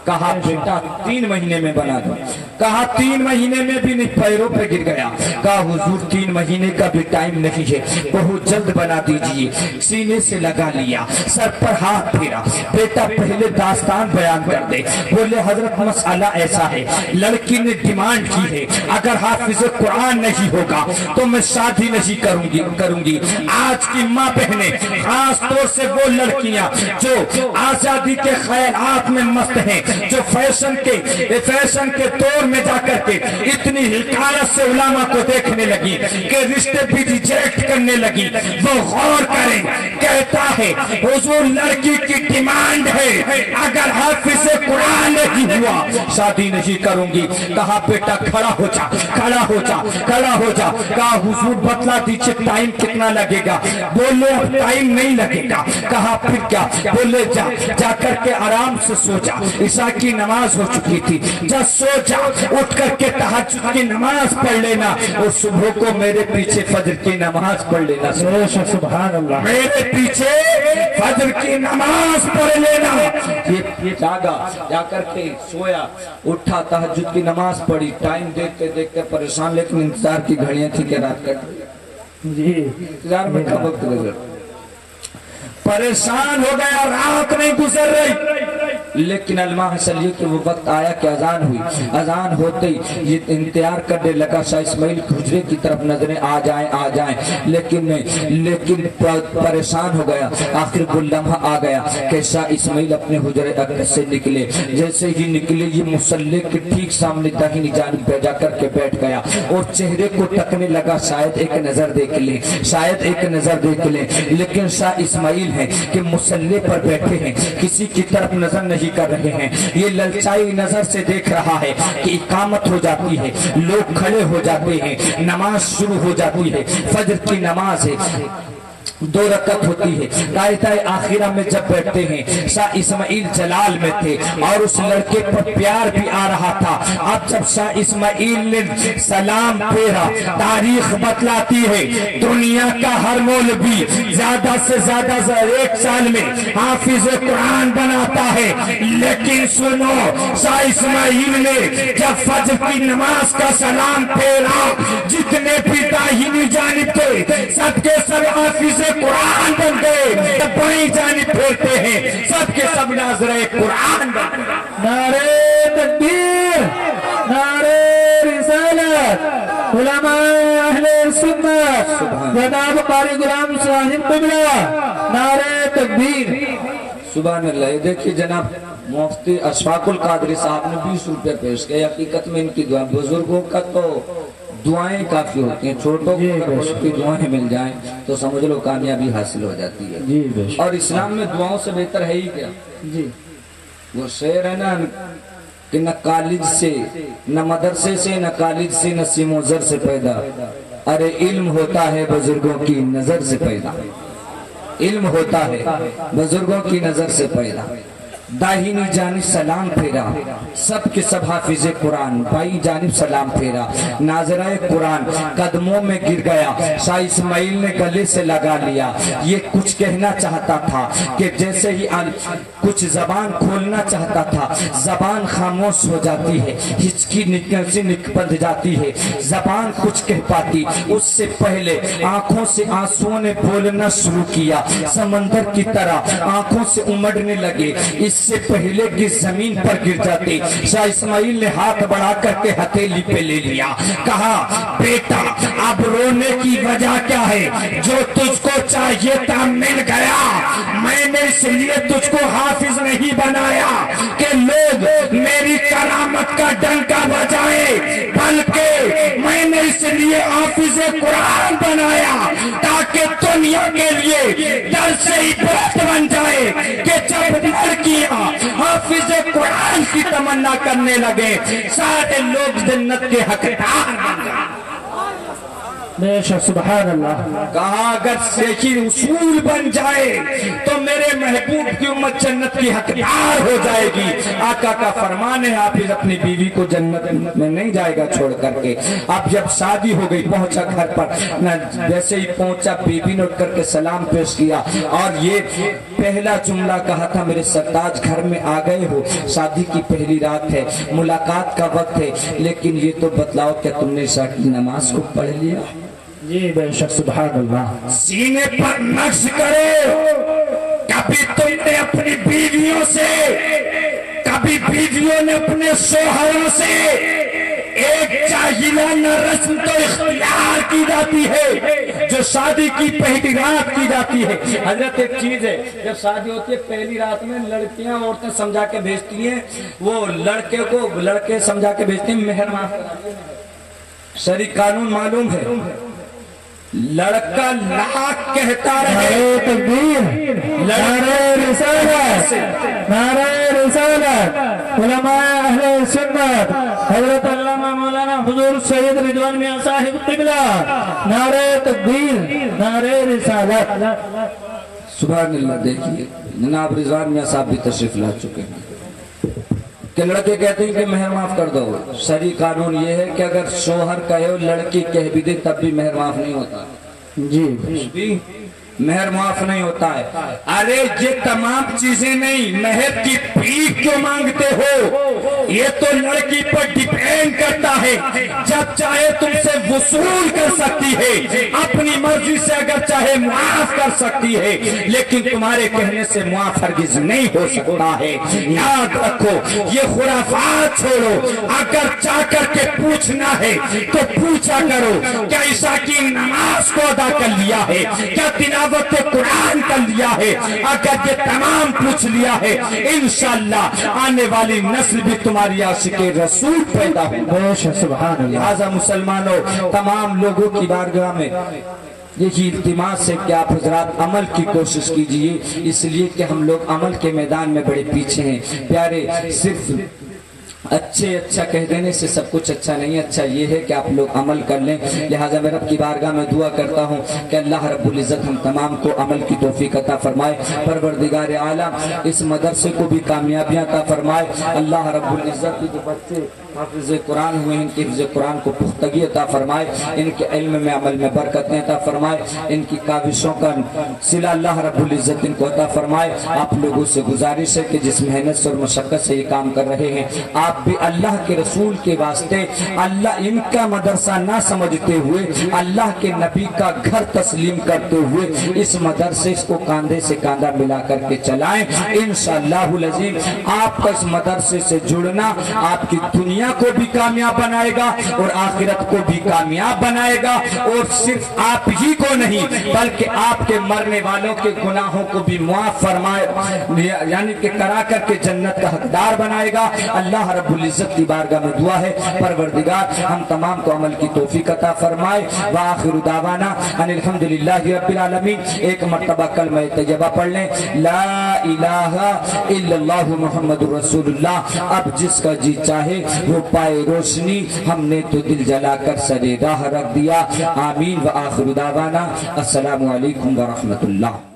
कहा बेटा 3 महीने में बना दो। कहा 3 महीने में भी नहीं, पैरों पे गिर गया। कहा हुजूर 3 महीने का भी टाइम नहीं है, बहुत जल्द बना दीजिए। सीने से लगा लिया, सर पर हाथ फेरा। बेटा पहले दास्तान बयान कर दे। बोले हजरत मसला ऐसा है, लड़की ने डिमांड की है, अगर हाफिज कुरान नहीं होगा तो मैं शादी नहीं करूंगी। आज की माँ बहने, खास तौर से वो लड़कियां जो आजादी के ख्यालात में मस्त हैं, जो फैशन के दौर में जाकर के इतनी हिकायत से उलामा को देखने लगी कि रिश्ते भी रिजेक्ट करने लगी, वो गौर करें। कहता है हुजूर लड़की की डिमांड है, अगर हाफिज कुरान नहीं हुआ शादी नहीं करूंगी। कहा बेटा खड़ा हो जा, खड़ा हो जा, खड़ा हो जा। कहा हुजूर बतला दीजिए टाइम कितना लगेगा? बोले अब टाइम नहीं लगेगा। कहा फिर क्या? बोले जा करके आराम से सो जा, ईशा की नमाज हो चुकी थी, जब सो जा, उठ करके तहज्जुद की नमाज पढ़ लेना और सुबह को मेरे पीछे फजर की नमाज पढ़ लेना। सुभान अल्लाह। मेरे पीछे फजर की नमाज पढ़ लेना। ये जागा, जाकर के सोया, उठा, तहज्जुद की नमाज पढ़ी। टाइम देखते देखते परेशान, लेकिन इंतजार की घड़ियां थी कि रात कट जी इंतजार में कब वक्त गुजर, परेशान हो गया, रात नहीं गुजर रही। लेकिन अल्लाह सल्ली कि वो वक्त आया कि अजान हुई। अजान होते ही ये इंतजार करने लगा शाह इस्माइल हुजरे की तरफ नजरें आ जाएं, लेकिन परेशान हो गया। आखिर वो लम्हा आ गया कि शाह इस्माइल अपने हुजरे अक़स से निकले। जैसे ही निकले ये मुसल्ले के ठीक सामने दाहिनी जानिब पे जाकर के बैठ गया और चेहरे को तकने लगा, शायद एक नजर देख ले, शायद एक नजर देख ले। लेकिन शाह इस्माइल है कि मुसल्ले पर बैठे हैं, किसी की तरफ नजर नहीं कर रहे हैं। ये ललचाई नजर से देख रहा है कि इकामत हो जाती है, लोग खड़े हो जाते हैं, नमाज शुरू हो जाती है। फजर की नमाज है, 2 रकत होती है। रायताए आखिरा में जब बैठते हैं, शाह इस्माइल जलाल में थे और उस लड़के पर प्यार भी आ रहा था। अब जब शाह इस्माइल ने सलाम फेरा, तारीख बतलाती है दुनिया का हर मौलवी ज्यादा से ज्यादा 1 साल में हाफिज कुरान बनाता है। लेकिन सुनो, शाह इस्माइल ने जब फजर की नमाज का सलाम फेरा, जितने भी दाहिनी जानिब थे सबके सब हाफिज कुरान बन गए। जब बाईं जानिब फेरते हैं सबके सब नाज़रे कुरान बन गए। नारे तकबीर, नारे रिसालत, उलमा अहले सुन्नत, जनाब कारी गुलाम साहिब क़िबला, नारे तकबीर। सुभान अल्लाह। ये देखिए जनाब मुफ्ती अशफाकुल कादरी साहब ने 20 रुपए पेश किए। हकीकत में इनकी दुआ, बुजुर्गों का तो दुआएं काफी होती हैं, छोटों को की दुआएं मिल जाएं तो समझ लो कामयाबी हासिल हो जाती है। जी और इस्लाम में दुआओं से बेहतर है ही क्या? जी वो शेर है ना कि न कॉलेज से, न मदरसे से, न कॉलेज से, न सिमोजर से पैदा, अरे इल्म होता है बुजुर्गों की नजर से पैदा। इल्म होता है बुजुर्गों की नजर से पैदा। दाहिनी जानिब सलाम फेरा, सब के सब हाफिज कुरान, बाई जानिब सलाम फेरा, नाजराए कुरान कदमों में गिर गया, शाह इस्माइल ने गले से लगा लिया। ये कुछ कहना चाहता था कि जैसे ही कुछ जबान खोलना चाहता था, जबान खामोश हो जाती है, हिचकी बंध जाती है, जबान कुछ कह पाती। उससे पहले आंखों से आंसुओं ने बोलना शुरू किया, समंदर की तरह आंखों से उमड़ने लगे। इससे पहले कि जमीन पर गिर जाते, शाह इस्माइल ने हाथ बढ़ा करके हथेली पे ले लिया, कहा बेटा अब रोने की वजह क्या है? जो तुझको चाहिए था मिल गया। मैंने इसलिए तुझको हाफिज नहीं बनाया कि लोग मेरी करामत का डंका बजाए, बल्कि मैंने इसलिए हाफिज कुरान बनाया ताकि दुनिया के लिए डर से इबारत बन जाए कि जब लड़कियां हाफिज कुरान की तमन्ना करने लगे, सारे लोग जन्नत के हकदार बन गए। बेशक सुभान अल्लाह। कहा अगर सेखी उसूल बन जाए तो मेरे महबूब की उम्मत जन्नत की हकदार हो जाएगी। आका का फरमान है, आप अपनी बीवी को जन्नत में नहीं जाएगा छोड़ करके। अब जब शादी हो गई, पहुंचा घर पर, न जैसे ही पहुंचा बीवी ने उठ करके सलाम पेश किया और ये पहला जुमला कहा था, मेरे सरताज घर में आ गए हो, शादी की पहली रात है, मुलाकात का वक्त है, लेकिन ये तो बतलाओ क्या तुमने इशा की नमाज को पढ़ लिया? जी बेशक सुभान अल्लाह। सीने पर नक्श करो, कभी तुमने अपनी बीवियों से, कभी बीवियों ने अपने शोहरों से एक जाहिलाना रस्म तो इख्तियार की जाती है जो शादी की पहली रात की जाती है। हजरत एक चीज है, जब शादी होती है पहली रात में लड़कियां औरतें समझा के भेजती हैं, वो लड़के को लड़के समझा के भेजते हैं मेहर माफ। शरी कानून मालूम है, लड़का लाख कहता रहे तकबीर, नारे रिसालत, नारे रिसालत, उलमाए अहले सुन्नत, हजरत अल्लामा मौलाना हुजूर सैयद रिजवान मियां साहिब किबला, नारे तकबीर, नारे रिसालत। सुभान अल्लाह। देखिए जनाब रिजवान मियां साहब भी तशरीफ ला चुके हैं कि लड़के कहते हैं कि मेहर माफ कर दो। शरी कानून ये है कि अगर शोहर कहे और लड़की कह भी दे तब भी मेहर माफ नहीं होता। जी मेहर माफ नहीं होता है। अरे ये तमाम चीजें नहीं, मेहर की भीख क्यों मांगते हो? ये तो लड़की पर डिपेंड करता है, जब चाहे तुमसे वसूल कर सकती है, अपनी मर्जी से अगर चाहे माफ कर सकती है, लेकिन तुम्हारे कहने से माफ हरगिज नहीं हो सकता है। याद रखो, ये खुराफात छोड़ो, अगर चाह करके पूछना है तो पूछा करो, क्या ईशा की नमाज को अदा कर लिया है, क्या तिलावत कुरान कर लिया है? अगर ये तमाम पूछ लिया है, इंशाअल्लाह आने वाली नस्ल भी तुम्हारी आशिके रसूल पैदा हो। लिहाजा मुसलमानों, तमाम लोगों की बारगाह में यही इल्तिमास है कि आप हजरात अमल की कोशिश कीजिए, इसलिए कि हम लोग अमल के मैदान में बड़े पीछे हैं। प्यारे, सिर्फ अच्छा कह देने से सब कुछ अच्छा नहीं है, अच्छा ये है कि आप लोग अमल कर लें। लिहाजा मैं रब की बारगाह में दुआ करता हूँ कि अल्लाह रब्बुल इज्जत हम तमाम को अमल की तौफीक अता फरमाए, परवरदिगार आलम इस मदरसे को भी कामयाबियां अता फरमाए। अल्लाह रब्बुल इज्जत के जो बच्चे हाफिज़ कुरान हुए, इनके हिफ्ज़ कुरान को पुख्तगी अता फरमाए, इनके इल्म में अमल में बरकतें अता फरमाए, इनकी काविशों का सिला अल्लाह रब्बुल इज्जत इनको अता फरमाए। आप लोगों से गुजारिश है कि जिस मेहनत से और मशक्कत से ये काम कर रहे हैं, आप भी अल्लाह के रसूल के वास्ते, अल्लाह इनका मदरसा ना समझते हुए अल्लाह के नबी का घर तस्लीम करते हुए इस मदरसे को कांधे से कांधा मिला करके चलाएं। इंशाअल्लाहुल अज़ीम आपका इस मदरसे से जुड़ना आपकी दुनिया को भी कामयाब बनाएगा और आखिरत को भी कामयाब बनाएगा, और सिर्फ आप ही को नहीं बल्कि आपके मरने वालों के गुनाहों को भी मुआफ फरमाए, यानी कि करा करके जन्नत का हकदार बनाएगा। अल्लाह रब्बुल इज्जत की बारगाह में दुआ है, परवरदिगार हम तमाम को अमल की तौफीक अता फरमाए। व आखिरु दावाना अनिल हम्दुलिल्लाहि रब्बिल आलमीन। एक मर्तबा कलमा तैयबा पढ़ लें, ला इलाहा इल्लल्लाहु मुहम्मदुर रसूलुल्लाह। अब जिसका जी चाहे वो पाए रोशनी, हमने तो दिल जलाकर सरे राह रख दिया। आमीन। व आखिरु दावाना अस्सलामु अलैकुम व रहमतुल्लाह।